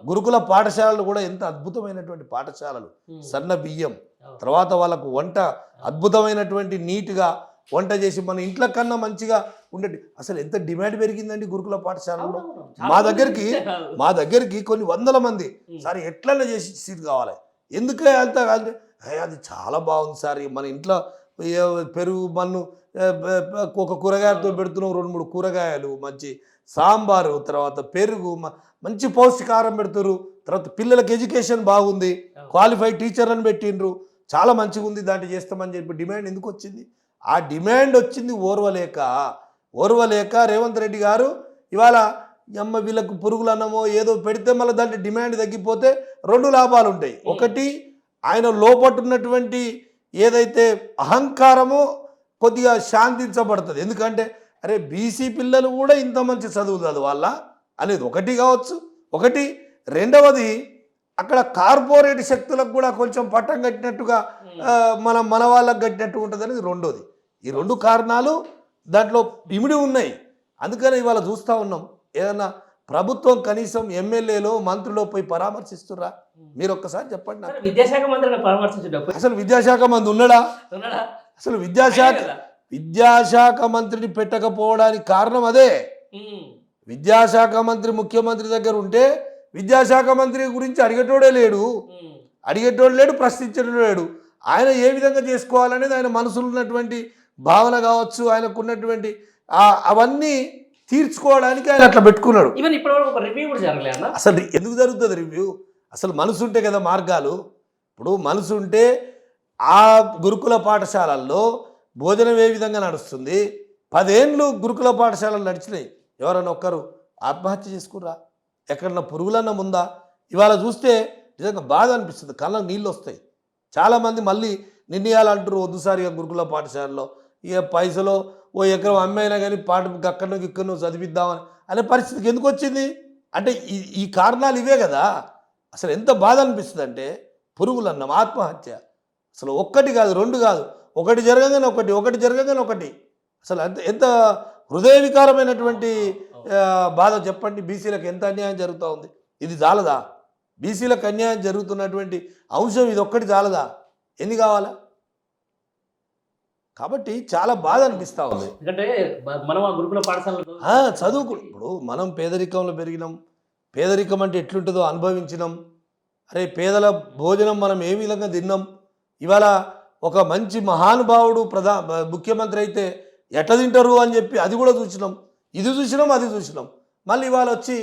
గురుకుల పాఠశాలలు కూడా ఎంత అద్భుతమైనటువంటి పాఠశాలలు, సన్న బియ్యం, తర్వాత వాళ్ళకు వంట అద్భుతమైనటువంటి నీట్గా వంట చేసి మన ఇంట్లో కన్నా మంచిగా ఉండేది. అసలు ఎంత డిమాండ్ పెరిగిందండి గురుకుల పాఠశాలలో. మా దగ్గరికి కొన్ని వందల మంది సార్ ఎట్లన్నా చేసి సీట్ కావాలి, ఎందుకే అంత కాదు, అది చాలా బాగుంది సార్, మన ఇంట్లో పెరుగు మన్ను ఒక కూరగాయలతో పెడుతున్నాం, 2-3 కూరగాయలు, మంచి సాంబారు, తర్వాత పెరుగు, మంచి పౌష్టికాహారం పెడుతున్నారు, తర్వాత పిల్లలకి ఎడ్యుకేషన్ బాగుంది, క్వాలిఫైడ్ టీచర్లను పెట్టిండ్రు, చాలా మంచిగా ఉంది, దాంట్లో చేస్తామని చెప్పి డిమాండ్ ఎందుకు వచ్చింది? ఆ డిమాండ్ వచ్చింది ఓర్వలేక రేవంత్ రెడ్డి గారు ఇవాళ వీళ్ళకు పురుగులు అన్నమో ఏదో పెడితే మళ్ళీ దాంట్లో డిమాండ్ తగ్గిపోతే 2 లాభాలు ఉంటాయి. ఒకటి, ఆయన లోపట్టున్నటువంటి ఏదైతే అహంకారమో కొద్దిగా శాంతించబడుతుంది. ఎందుకంటే అరే బీసీ పిల్లలు కూడా ఇంత మంచి చదువు చదవాలా అనేది ఒకటి కావచ్చు. ఒకటి, రెండవది అక్కడ కార్పొరేట్ శక్తులకు కూడా కొంచెం పట్టం కట్టినట్టుగా మన వాళ్ళకు కట్టినట్టు ఉంటుంది అనేది రెండోది. ఈ 2 కారణాలు దాంట్లో ఇమిడి ఉన్నాయి. అందుకని ఇవాళ చూస్తూ ఉన్నాం, ఏదన్నా ప్రభుత్వం కనీసం ఎమ్మెల్యేలో మంత్రులో పోయి పరామర్శిస్తురా? మీరు ఒక్కసారి చెప్పండి. విద్యాశాఖ మంత్రి పరామర్శించడం, అసలు విద్యాశాఖ మంత్రి ఉన్నాడా? అసలు విద్యాశాఖ మంత్రిని పెట్టకపోవడానికి కారణం అదే. విద్యాశాఖ మంత్రి ముఖ్యమంత్రి దగ్గర ఉంటే విద్యాశాఖ మంత్రి గురించి అడిగేటోడు లేడు, ప్రశ్నించడం లేడు. ఆయన ఏ విధంగా చేసుకోవాలనేది ఆయన మనసులో ఉన్నటువంటి భావన కావచ్చు, ఆయనకు ఉన్నటువంటి అవన్నీ తీర్చుకోవడానికి ఆయన అట్లా పెట్టుకున్నాడు. అసలు ఎందుకు జరుగుతుంది రివ్యూ? అసలు మనసు ఉంటే కదా మార్గాలు. ఇప్పుడు మనసు ఉంటే ఆ గురుకుల పాఠశాలల్లో భోజనం ఏ విధంగా నడుస్తుంది? 10 ఏళ్ళు గురుకుల పాఠశాలలు నడిచినాయి, ఎవరన్నా ఒక్కరు ఆత్మహత్య చేసుకుర్రా? ఎక్కడన్నా పురుగులన్నా ఉందా? ఇవాళ చూస్తే నిజంగా బాధ అనిపిస్తుంది, కళ్ళకు నీళ్ళు వస్తాయి. చాలామంది మళ్ళీ నిర్ణయాలంటారు వద్దుసారిగా గురుకుల పాఠశాలలో, ఇక పైసలో ఓ ఎకరం అమ్మైనా కానీ అక్కడో ఇక్కడో చదివిద్దామని అనే పరిస్థితికి ఎందుకు వచ్చింది అంటే ఈ కారణాలు ఇవే కదా. అసలు ఎంత బాధ అనిపిస్తుంది అంటే పురుగులన్నం, ఆత్మహత్య, అసలు 1 కాదు 2 కాదు, ఒకటి జరగగానే ఒకటి. అసలు ఎంత హృదయ వికారమైనటువంటి బాధ చెప్పండి. బీసీలకు ఎంత అన్యాయం జరుగుతూ ఉంది. ఇది చాలదా? బీసీలకు అన్యాయం జరుగుతున్నటువంటి అంశం ఇది ఒక్కటి చాలదా? ఎన్ని కావాలా? కాబట్టి చాలా బాధ అనిపిస్తూ ఉంది. ఎందుకంటే మనం ఆ గురుకుల పాఠశాలలో ఇప్పుడు మనం పేదరికంలో పెరిగినాం, పేదరికం అంటే ఎట్లుంటుందో అనుభవించినాం. అరే పేదల భోజనం మనం ఏ విధంగా తిన్నాం. ఇవాళ ఒక మంచి మహానుభావుడు ముఖ్యమంత్రి అయితే ఎట్లా తింటారు అని చెప్పి అది కూడా చూసినాం, ఇది చూసినాం, అది చూసినాం. మళ్ళీ ఇవాళ వచ్చి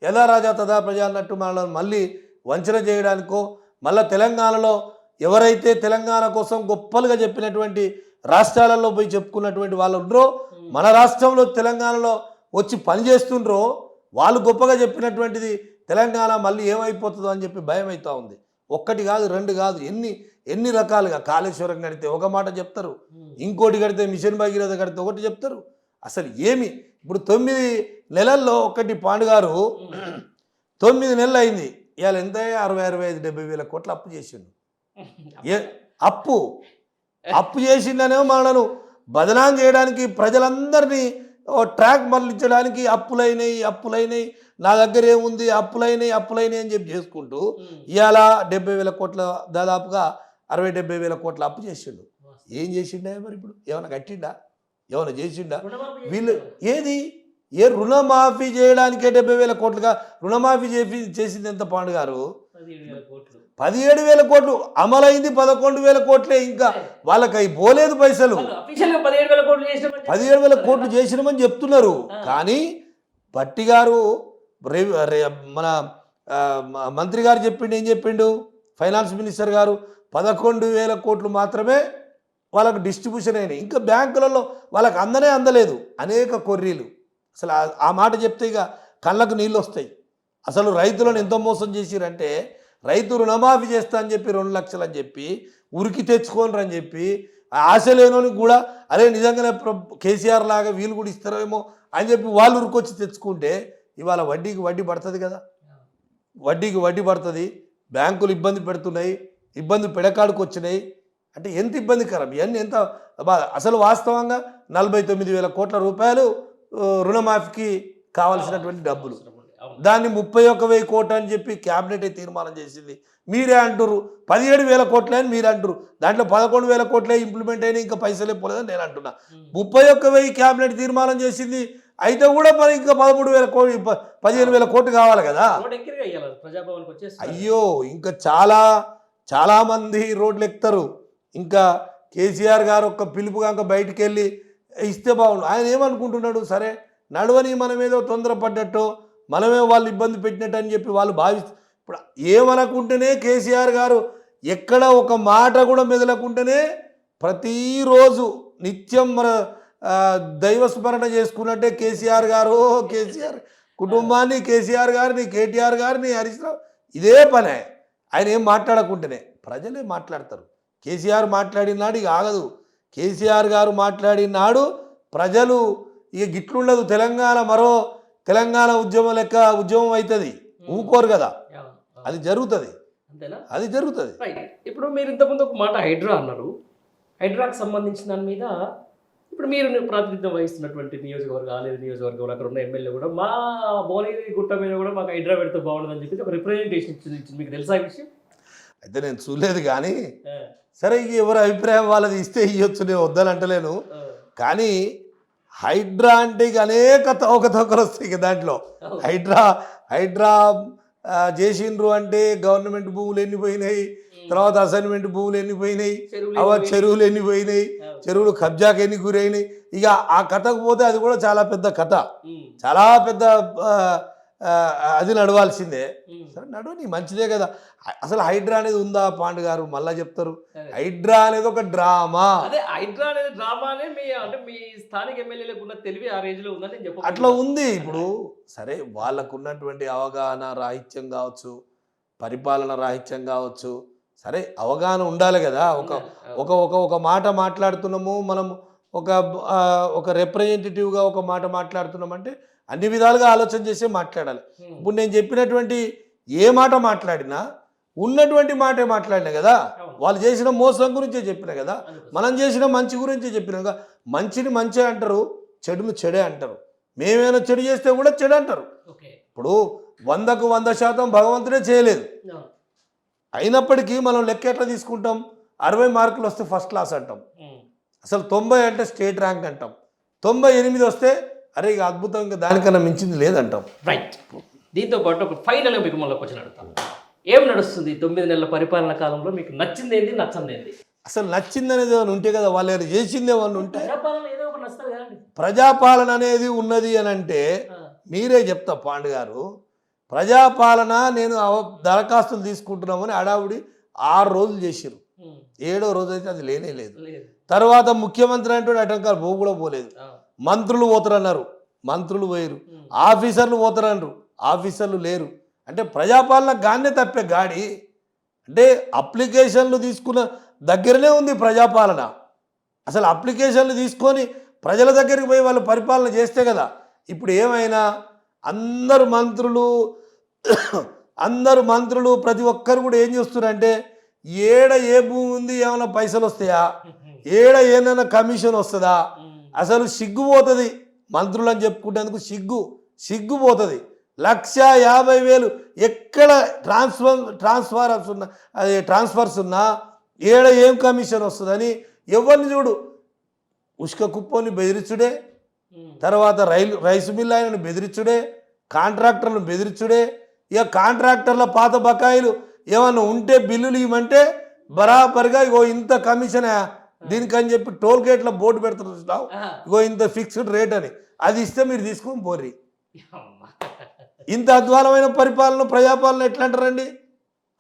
యథా రాజా తదా ప్రజ అన్నట్టు మనల్ని మళ్ళీ వంచన చేయడానికో, మళ్ళీ తెలంగాణలో ఎవరైతే తెలంగాణ కోసం గొప్పలుగా చెప్పినటువంటి రాష్ట్రాలలో పోయి చెప్పుకున్నటువంటి వాళ్ళు ఉండరో, మన రాష్ట్రంలో తెలంగాణలో వచ్చి పనిచేస్తుండ్రో వాళ్ళు గొప్పగా చెప్పినటువంటిది తెలంగాణ మళ్ళీ ఏమైపోతుందో అని చెప్పి భయం అవుతూ ఉంది. 1 కాదు 2 కాదు, ఎన్ని రకాలుగా కాళేశ్వరం కడితే ఒక మాట చెప్తారు, ఇంకోటి కడితే మిషన్ భగీరథ కడితే ఒకటి చెప్తారు. అసలు ఏమి ఇప్పుడు 9 నెలల్లో ఒకటి పాండుగారు 9 నెలలు అయింది, ఇవాళ ఎంత 60-65-70 వేల కోట్ల అప్పు చేసిండు. అప్పు చేసిందనేమో మనను బదనాం చేయడానికి, ప్రజలందరినీ ట్రాక్ మరలించడానికి అప్పులైనాయి, నా దగ్గర ఏముంది, అప్పులైనాయి అని చెప్పి చేసుకుంటూ ఇవాళ 70 వేల కోట్ల దాదాపుగా 60-70 వేల కోట్ల అప్పు చేసిండు. ఏం చేసిండా మరి? ఇప్పుడు ఏమైనా కట్టిండా? ఏమైనా చేసిండా? వీళ్ళు ఏ రుణమాఫీ చేయడానికే 70 వేల కోట్లుగా రుణమాఫీ చేసింది ఎంత పాండుగారు? 17 వేల కోట్లు అమలైంది, 11 వేల కోట్లే. ఇంకా వాళ్ళకి అవి పోలేదు పైసలు. 17 వేల కోట్లు చేసినామని చెప్తున్నారు. కానీ భట్టి గారు మన మంత్రి గారు చెప్పిండు, ఏం చెప్పిండు? ఫైనాన్స్ మినిస్టర్ గారు 11 వేల కోట్లు మాత్రమే వాళ్ళకు డిస్ట్రిబ్యూషన్ అయినాయి, ఇంకా బ్యాంకులలో వాళ్ళకి అందలేదు. అనేక కొర్రీలు. అసలు ఆ మాట చెప్తే ఇక కళ్ళకు నీళ్ళు వస్తాయి. అసలు రైతులను ఎంత మోసం చేసిరంటే రైతు రుణమాఫీ చేస్తా అని చెప్పి 2 లక్షలు అని చెప్పి ఉరికి తెచ్చుకోనరు అని చెప్పి ఆశ లేనోనికి కూడా అరే నిజంగానే కేసీఆర్ లాగా వీళ్ళు కూడా ఇస్తారేమో అని చెప్పి వాళ్ళు ఉరికొచ్చి తెచ్చుకుంటే ఇవాళ వడ్డీకి వడ్డీ పడుతుంది కదా, వడ్డీకి వడ్డీ పడుతుంది. బ్యాంకులు ఇబ్బంది పెడుతున్నాయి, ఇబ్బంది పెడకాడుకు వచ్చినాయి. అంటే ఎంత ఇబ్బందికరం ఇవన్నీ, ఎంత అసలు వాస్తవంగా 49,000 కోట్ల రూపాయలు రుణమాఫీకి కావాల్సినటువంటి డబ్బులు, దాన్ని 31,000 కోట్లు అని చెప్పి క్యాబినెట్ తీర్మానం చేసింది. మీరే అంటారు 17,000 కోట్లే అని మీరు అంటారు. దాంట్లో 11,000 కోట్లే ఇంప్లిమెంట్ అయినా ఇంకా పైసలే పోలేదని నేను అంటున్నా. 31,000 క్యాబినెట్ తీర్మానం చేసింది అయితే కూడా మరి ఇంకా 13,000 కోట్లు 15,000 కోట్లు కావాలి కదా. అయ్యో ఇంకా చాలా మంది రోడ్లు ఎక్కుతారు. ఇంకా కేసీఆర్ గారు ఒక్క పిలుపుగా ఇంకా బయటికి వెళ్ళి ఇస్తే బాగుండు. ఆయన ఏమనుకుంటున్నాడు, సరే నడవని మనం ఏదో తొందరపడ్డట్టు మనమే వాళ్ళు ఇబ్బంది పెట్టినట్టు అని చెప్పి వాళ్ళు భావిస్తారు. ఇప్పుడు ఏమనుకుంటేనే కేసీఆర్ గారు ఎక్కడ ఒక మాట కూడా మెదలకుంటేనే ప్రతిరోజు నిత్యం మన దైవస్మరణ చేసుకున్నట్టే కేసీఆర్ కుటుంబాన్ని, కేసీఆర్ గారిని, కేటీఆర్ గారిని, హరీష్ రావు ఇదే పనే. ఆయన ఏం మాట్లాడకుంటేనే ప్రజలే మాట్లాడతారు. కేసీఆర్ మాట్లాడినాడు ఇక ఆగదు. కేసీఆర్ గారు మాట్లాడినాడు ప్రజలు ఇక గిట్లుండదు. తెలంగాణ ఉద్యమం లెక్క ఉద్యమం అవుతుంది, ఊకోరు కదా, అది జరుగుతుంది, అది జరుగుతుంది. ఇప్పుడు మీరు ఇంతకుముందు ఒక మాట హైడ్రా అన్నారు. హైడ్రాకి సంబంధించిన దాని మీద ఇప్పుడు మీరు ప్రాతినిధ్యం వహిస్తున్నటువంటి నియోజకవర్గంలో అక్కడ ఉన్న ఎమ్మెల్యే కూడా మా భువనగిరి గుట్ట మీద కూడా మాకు హైడ్రా పెడితే బాగుంటుందని చెప్పి ఒక రిప్రజెంటేషన్ ఇచ్చింది. మీకు తెలుసా ఈ విషయం? అయితే నేను చూడలేదు కానీ సరే ఎవరి అభిప్రాయం వాళ్ళది ఇస్తే ఇవ్వచ్చు, నేను వద్దని అంటలేను. కానీ హైడ్రా అంటే ఇక అనేక తోకతోకలు వస్తాయి ఇక దాంట్లో. హైడ్రా చేసిండ్రు అంటే గవర్నమెంట్ భూములు ఎన్ని పోయినాయి, తర్వాత అసైన్మెంట్ భూములు ఎన్ని పోయినాయి, చెరువులు ఎన్ని పోయినాయి, చెరువులు కబ్జాకి ఎన్ని గురైనాయి. ఇక ఆ కథకు పోతే అది కూడా చాలా పెద్ద కథ, చాలా పెద్ద అది నడవాల్సిందే. సరే నడవని మంచిదే కదా. అసలు హైడ్రా అనేది ఉందా పాండు గారు మళ్ళా చెప్తారు. హైడ్రా అనేది ఒక డ్రామా. హైడ్రా అనేది డ్రామానే మీ స్థానిక ఎమ్మెల్యేలకు ఉన్న తెలివి ఆ రేంజ్ లో ఉందని చెప్పి అట్లా ఉంది. ఇప్పుడు సరే వాళ్ళకు ఉన్నటువంటి అవగాహన రాహిత్యం కావచ్చు, పరిపాలన రాహిత్యం కావచ్చు, సరే అవగాహన ఉండాలి కదా. ఒక మాట మాట్లాడుతున్నాము మనం, ఒక రిప్రజెంటేటివ్గా ఒక మాట మాట్లాడుతున్నామంటే అన్ని విధాలుగా ఆలోచన చేసే మాట్లాడాలి. ఇప్పుడు నేను చెప్పినటువంటి ఏ మాట మాట్లాడినా ఉన్నటువంటి మాటే మాట్లాడినా కదా. వాళ్ళు చేసిన మోసం గురించే చెప్పినా కదా, మనం చేసిన మంచి గురించే చెప్పినా కదా. మంచిని మంచి అంటారు, చెడును చెడే అంటారు. మేమేమైనా చెడు చేస్తే కూడా చెడు అంటారు. ఇప్పుడు 100కు 100% భగవంతుడే చేయలేదు. అయినప్పటికీ మనం లెక్క ఎట్లా తీసుకుంటాం, 60 మార్కులు వస్తే ఫస్ట్ క్లాస్ అంటాం, అసలు 90 అంటే స్టేట్ ర్యాంక్ అంటాం, 98 వస్తే అరే ఇక అద్భుతం, ఇంకా దానికన్నా మించింది లేదంటాం. రైట్. దీంతో పాటు ఒక ఫైనల్గా మీకు మళ్ళీ క్వశ్చన్ అడుగుతాం. ఏం నడుస్తుంది 9 నెలల పరిపాలన కాలంలో? మీకు నచ్చింది ఏంది, నచ్చంది ఏంది? అసలు నచ్చింది అనేది ఏమైనా ఉంటే కదా, వాళ్ళు ఏమైనా చేసింది ఏమన్నా ఉంటే. ప్రజాపాలన అనేది ఉన్నది అని అంటే మీరే చెప్తా పాండు గారు. ప్రజాపాలన నేను దరఖాస్తులు తీసుకుంటున్నామని అడావుడి 6 రోజులు చేసిరు, 7వ రోజు అయితే అది లేనే లేదు. తర్వాత ముఖ్యమంత్రి అంటే అటంకాలు కూడా పోలేదు. మంత్రులు పోతారన్నారు, మంత్రులు పోయారు. ఆఫీసర్లు పోతారన్నారు, ఆఫీసర్లు లేరు. అంటే ప్రజాపాలన గానే తప్పే గాడి. అంటే అప్లికేషన్లు తీసుకున్న దగ్గరనే ఉంది ప్రజాపాలన. అసలు అప్లికేషన్లు తీసుకొని ప్రజల దగ్గరికి పోయి వాళ్ళు పరిపాలన చేస్తే కదా. ఇప్పుడు ఏమైనా అందరు మంత్రులు ప్రతి ఒక్కరు కూడా ఏం చేస్తున్నారంటే ఏడ ఏ భూమి ఉంది, ఏమైనా పైసలు వస్తాయా, ఏడ ఏమైనా కమిషన్ వస్తుందా, అసలు సిగ్గుపోతుంది. మంత్రులు అని చెప్పుకునేందుకు సిగ్గుపోతుంది. 1,50,000 ఎక్కడ ట్రాన్స్ఫర్స్ ఉన్నా ఏడ ఏం కమిషన్ వస్తుందని ఎవరిని చూడు. ఉష్క కుప్పని బెదిరించుడే, తర్వాత రైస్ మిల్ ఆయనను బెదిరించుడే, కాంట్రాక్టర్లను బెదిరించుడే. ఇక కాంట్రాక్టర్ల పాత బకాయిలు ఏమన్నా ఉంటే బిల్లులు ఇవ్వమంటే బరాబర్గా ఇగో ఇంత కమిషన్ దీనికని చెప్పి టోల్ గేట్ల బోర్డు పెడుతున్నావు, ఇగో ఇంత ఫిక్స్డ్ రేట్ అని, అది ఇస్తే మీరు తీసుకొని పోర్రి. ఇంత అధ్వానమైన పరిపాలన ప్రజాపాలన ఎట్లా అంటారండి?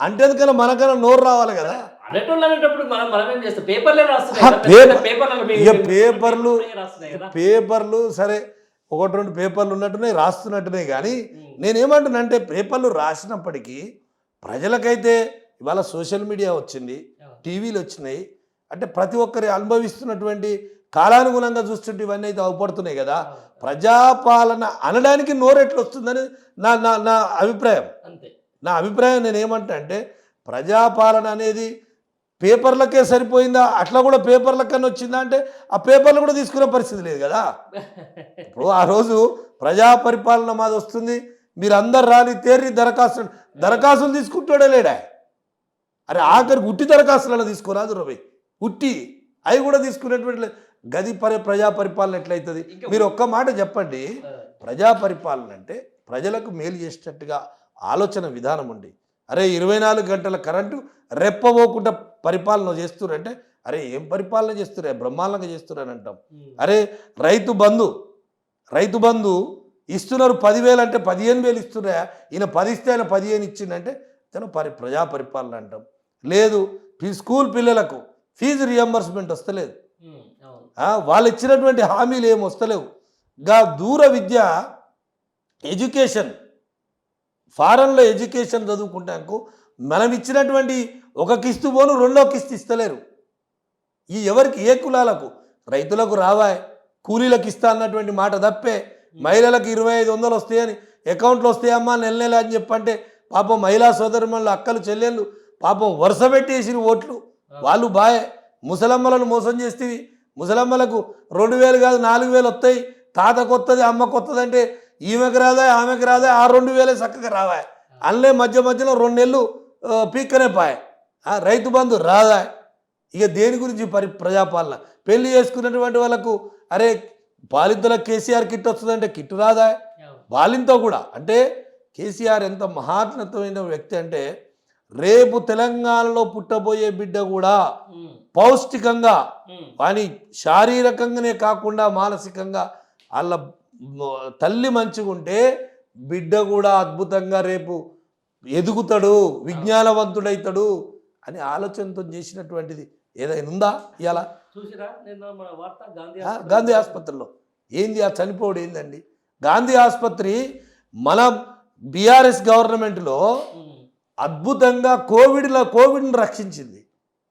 అంటే ఎందుకన్నా మనకన్నా నోరు రావాలి కదా. పేపర్లు సరే 1-2 పేపర్లు ఉన్నట్టున్నాయి, రాస్తున్నట్టున్నాయి. కానీ నేనేమంటున్నా అంటే పేపర్లు రాసినప్పటికీ ప్రజలకైతే ఇవాళ సోషల్ మీడియా వచ్చింది, టీవీలు వచ్చినాయి, అంటే ప్రతి ఒక్కరి అనుభవిస్తున్నటువంటి కాలానుగుణంగా చూస్తుంటే ఇవన్నీ అయితే అవపడుతున్నాయి కదా. ప్రజాపాలన అనడానికి నోరెట్లు వస్తుందని నా నా నా అభిప్రాయం. అంతే. నా అభిప్రాయం నేను ఏమంటా అంటే ప్రజాపాలన అనేది పేపర్లకే సరిపోయిందా, అట్లా కూడా పేపర్ల కన్నా వచ్చిందా అంటే ఆ పేపర్లు కూడా తీసుకునే పరిస్థితి లేదు కదా. ఇప్పుడు ఆ రోజు ప్రజా పరిపాలన మాది వస్తుంది, మీరు అందరు రాని తేరి దరఖాస్తులు తీసుకుంటాడే లేడా. అరే ఆఖరికి ఉట్టి దరఖాస్తులను తీసుకోరాదు రవి, ఉట్టి అవి కూడా తీసుకునేటువంటి గది ప్రజా పరిపాలన ఎట్లయితుంది. మీరు ఒక్క మాట చెప్పండి, ప్రజా పరిపాలన అంటే ప్రజలకు మేలు చేసేటట్టుగా ఆలోచన విధానం ఉండి, అరే 24 గంటల కరెంటు రెప్పబోకుండా పరిపాలన చేస్తురంటే అరే ఏం పరిపాలన చేస్తురే, బ్రహ్మాండంగా చేస్తురని అంటాం. అరే రైతు బంధు ఇస్తున్నారు 10,000 అంటే 15,000 ఇస్తున్నా, ఈయన 10 ఇస్తే ఆయన 15 ఇచ్చిందంటే తను ప్రజా పరిపాలన అంటాం. లేదు స్కూల్ పిల్లలకు ఫీజు రియంబర్స్మెంట్ వస్తలేదు, వాళ్ళు ఇచ్చినటువంటి హామీలు ఏమి వస్తలేవు. దూర విద్య ఎడ్యుకేషన్, ఫారెన్లో ఎడ్యుకేషన్ చదువుకుంటాకు మనం ఇచ్చినటువంటి ఒక కిస్తు పోను రెండో కిస్తు ఇస్తలేరు. ఈ ఎవరికి ఏ కులాలకు, రైతులకు రావాయ్, కూలీలకు ఇస్తా అన్నటువంటి మాట తప్పే. మహిళలకు 2,500 వస్తాయని అకౌంట్లో వస్తాయమ్మా నెల నెల అని చెప్పంటే పాపం మహిళా సోదరుమణులు అక్కలు చెల్లెళ్ళు పాపం వరుస పెట్టేసి ఓట్లు వాళ్ళు బాయే. ముసలమ్మలను మోసం చేస్తేవి, ముసలమ్మలకు 2,000 కాదు 4,000 వస్తాయి, తాతకు వస్తుంది అమ్మకు వస్తుంది అంటే ఈమెకు రాదా ఆమెకు రాదా, ఆ 2,000 చక్కగా రావా. అల్లే మధ్యలో 2 నెలలు పీక్కనే పాయ్. రైతు బంధు రాదా. ఇక దేని గురించి ప్రజాపాలన. పెళ్లి చేసుకున్నటువంటి వాళ్ళకు అరే బాలింతలకు కేసీఆర్ కిట్ వస్తుందంటే కిట్ రాదా. బాలింతో కూడా అంటే కేసీఆర్ ఎంత మహాత్మతమైన వ్యక్తి అంటే రేపు తెలంగాణలో పుట్టబోయే బిడ్డ కూడా పౌష్టికంగా కానీ శారీరకంగానే కాకుండా మానసికంగా వాళ్ళ తల్లి మంచిగా ఉంటే బిడ్డ కూడా అద్భుతంగా రేపు ఎదుగుతాడు, విజ్ఞానవంతుడవుతాడు అని ఆలోచనతో చేసినటువంటిది ఏదైనా ఉందా ఇవాళ? చూసిరా నేను మన వార్త గాంధీ ఆసుపత్రిలో ఏంది ఆ చనిపోవడం ఏందండి. గాంధీ ఆసుపత్రి మన బీఆర్ఎస్ గవర్నమెంట్లో అద్భుతంగా కోవిడ్ని రక్షించింది.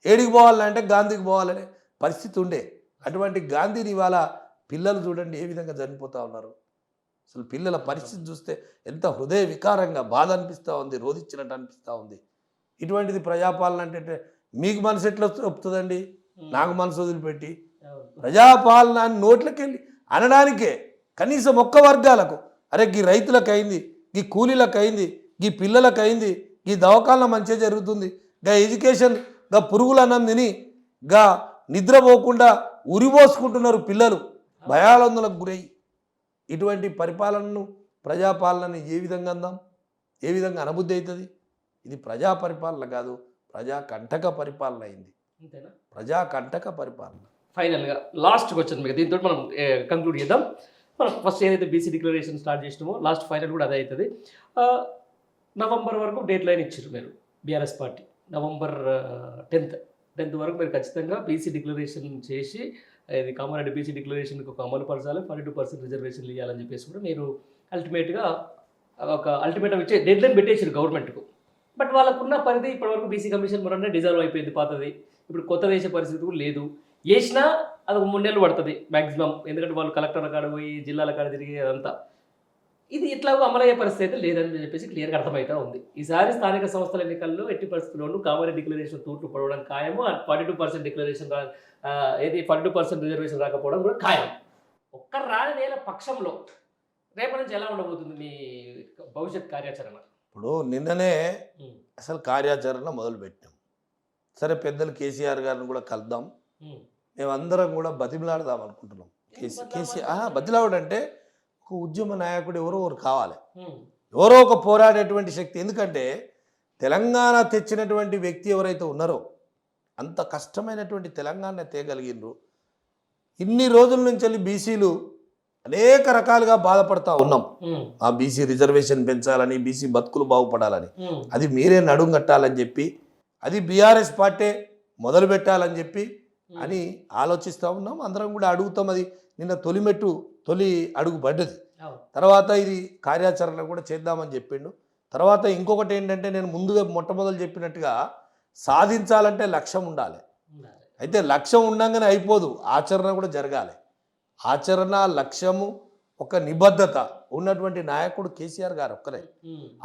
ఏడికి పోవాలంటే గాంధీకి పోవాలనే పరిస్థితి ఉండే. అటువంటి గాంధీని ఇవాళ పిల్లలు చూడండి ఏ విధంగా చనిపోతూ ఉన్నారు. అసలు పిల్లల పరిస్థితి చూస్తే ఎంత హృదయ వికారంగా బాధ అనిపిస్తూ ఉంది, రోధించినట్టు అనిపిస్తూ ఉంది. ఇటువంటిది ప్రజాపాలన అంటే మీకు మనసు ఎట్లా ఒప్పుతుందండి? నాకు మనసు వదిలిపెట్టి ప్రజాపాలన అని నోట్లకెళ్ళి అనడానికే కనీసం ఒక్క వర్గాలకు అరే గీ రైతులకు అయింది, గీ కూలీలకు అయింది, గీ పిల్లలకు అయింది, ఈ దవాఖాన మంచిగా జరుగుతుంది, గా ఎడ్యుకేషన్ గా పురుగులు అన్నం తిని గా నిద్రపోకుండా ఉరిపోసుకుంటున్నారు పిల్లలు భయాలందలకు గురై. ఇటువంటి పరిపాలనను ప్రజాపాలనని ఏ విధంగా అందాం, ఏ విధంగా అనుబుద్ధి అవుతుంది? ఇది ప్రజా పరిపాలన కాదు, ప్రజా కంటక పరిపాలన అయింది. అంతేనా? ప్రజా కంటక పరిపాలన. ఫైనల్గా లాస్ట్కి వచ్చాను మీకు, దీంతో మనం కంక్లూడ్ చేద్దాం. మనం ఫస్ట్ ఏదైతే బీసీ డిక్లరేషన్ స్టార్ట్ చేసినామో లాస్ట్ ఫైనల్ కూడా అదే అవుతుంది. నవంబర్ వరకు డేట్ లైన్ ఇచ్చారు మీరు బీఆర్ఎస్ పార్టీ. నవంబర్ 10th వరకు మీరు ఖచ్చితంగా బీసీ డిక్లరేషన్ చేసి ఇది కామారెడ్డి బీసీ డిక్లరేషన్కి ఒక అమలు పరచాలి, 42% రిజర్వేషన్లు ఇవ్వాలని చెప్పేసి కూడా మీరు అల్టిమేట్గా ఒక అల్టిమేటం ఇచ్చే డెడ్ లైన్ పెట్టేసారు గవర్నమెంట్కు. బట్ వాళ్ళకున్న పరిధి ఇప్పటివరకు బీసీ కమిషన్ మొన్న డిజాల్వ్ అయిపోయింది పాతది. ఇప్పుడు కొత్త వేసే పరిస్థితి కూడా లేదు. వేసినా అది 3 నెలలు పడుతుంది మ్యాక్సిమం, ఎందుకంటే వాళ్ళు కలెక్టర్ల కాడ పోయి జిల్లాల కాడ తిరిగి అదంతా. ఇది ఇట్లాగో అమలయ్యే పరిస్థితి అయితే లేదని చెప్పేసి క్లియర్గా అర్థమవుతూ ఉంది. ఈసారి స్థానిక సంస్థల ఎన్నికల్లో ఎట్టి పరిస్థితుల్లోనూ కామారెడ్డి డిక్లరేషన్ తూట్లు పడవడం ఖాయము. 42% డిక్లరేషన్ 42% రిజర్వేషన్ రాకపోవడం కూడా ఖాయం. ఒక్క రాని నేల పక్షంలో రేపటి నుంచి ఎలా ఉండబోతుంది మీ భవిష్యత్ కార్యాచరణ? ఇప్పుడు నిన్ననే అసలు కార్యాచరణ మొదలుపెట్టాం. సరే పెద్దలు కేసీఆర్ గారిని కూడా కలుద్దాం, మేమందరం కూడా బతిమలాడదాం అనుకుంటున్నాం. కేసీఆర్ బతిలావడంటే ఒక ఉద్యమ నాయకుడు ఎవరో ఒకరు కావాలి, ఎవరో ఒక పోరాడేటువంటి శక్తి. ఎందుకంటే తెలంగాణ తెచ్చినటువంటి వ్యక్తి ఎవరైతే ఉన్నారో అంత కష్టమైనటువంటి తెలంగాణ తేగలిగినరు. ఇన్ని రోజుల నుంచి వెళ్ళి బీసీలు అనేక రకాలుగా బాధపడతా ఉన్నాం. ఆ బీసీ రిజర్వేషన్ పెంచాలని, బీసీ బతుకులు బాగుపడాలని, అది మీరే నడుం కట్టాలని చెప్పి, అది బీఆర్ఎస్ పార్టీ మొదలు పెట్టాలని చెప్పి అని ఆలోచిస్తూ ఉన్నాం. అందరం కూడా అడుగుతాం. అది నిన్న తొలి అడుగు పడ్డది. తర్వాత ఇది కార్యాచరణ కూడా చేద్దామని చెప్పిండు. తర్వాత ఇంకొకటి ఏంటంటే నేను ముందుగా మొట్టమొదలు చెప్పినట్టుగా సాధించాలంటే లక్ష్యం ఉండాలి. అయితే లక్ష్యం ఉండంగానే అయిపోదు, ఆచరణ కూడా జరగాలి. ఆచరణ, లక్ష్యము, ఒక నిబద్ధత ఉన్నటువంటి నాయకుడు కేసీఆర్ గారు ఒక్కరే.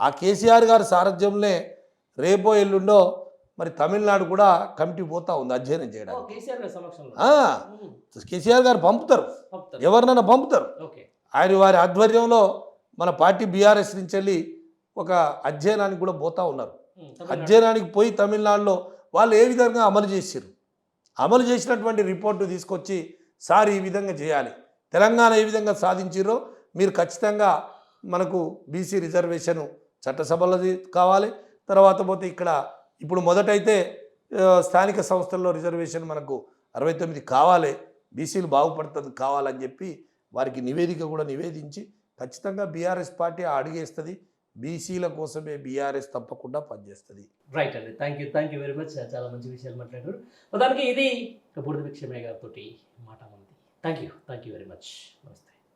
ఆ కేసీఆర్ గారి సారథ్యంలో రేపో ఎల్లుండో మరి తమిళనాడు కూడా కమిటీ పోతా ఉంది అధ్యయనం చేయడానికి. కేసీఆర్ గారు పంపుతారు, ఎవరినైనా పంపుతారు. వారి ఆధ్వర్యంలో మన పార్టీ బీఆర్ఎస్ నుంచి వెళ్ళి ఒక అధ్యయనానికి కూడా పోతా ఉన్నారు. అధ్యయనానికి పోయి తమిళనాడులో వాళ్ళు ఏ విధంగా అమలు చేసినటువంటి రిపోర్టు తీసుకొచ్చి సార్ ఈ విధంగా చేయాలి, తెలంగాణ ఏ విధంగా సాధించారో మీరు ఖచ్చితంగా మనకు బీసీ రిజర్వేషన్ చట్టసభలది కావాలి. తర్వాత పోతే ఇక్కడ ఇప్పుడు మొదటైతే స్థానిక సంస్థల్లో రిజర్వేషన్ మనకు 69 కావాలి, బీసీలు బాగుపడుతుంది కావాలని చెప్పి వారికి నివేదిక కూడా నివేదించి ఖచ్చితంగా బీఆర్ఎస్ పార్టీ అడిగేస్తుంది. బీసీల కోసమే బీఆర్ఎస్ తప్పకుండా పనిచేస్తుంది. రైట్ అండి, థ్యాంక్ యూ వెరీ మచ్. చాలా మంచి విషయాలు మాట్లాడారు. మొత్తానికి ఇది బూడిద భిక్షమయ్య గారితో మాట ఉంది. Thank you very much. నమస్తే.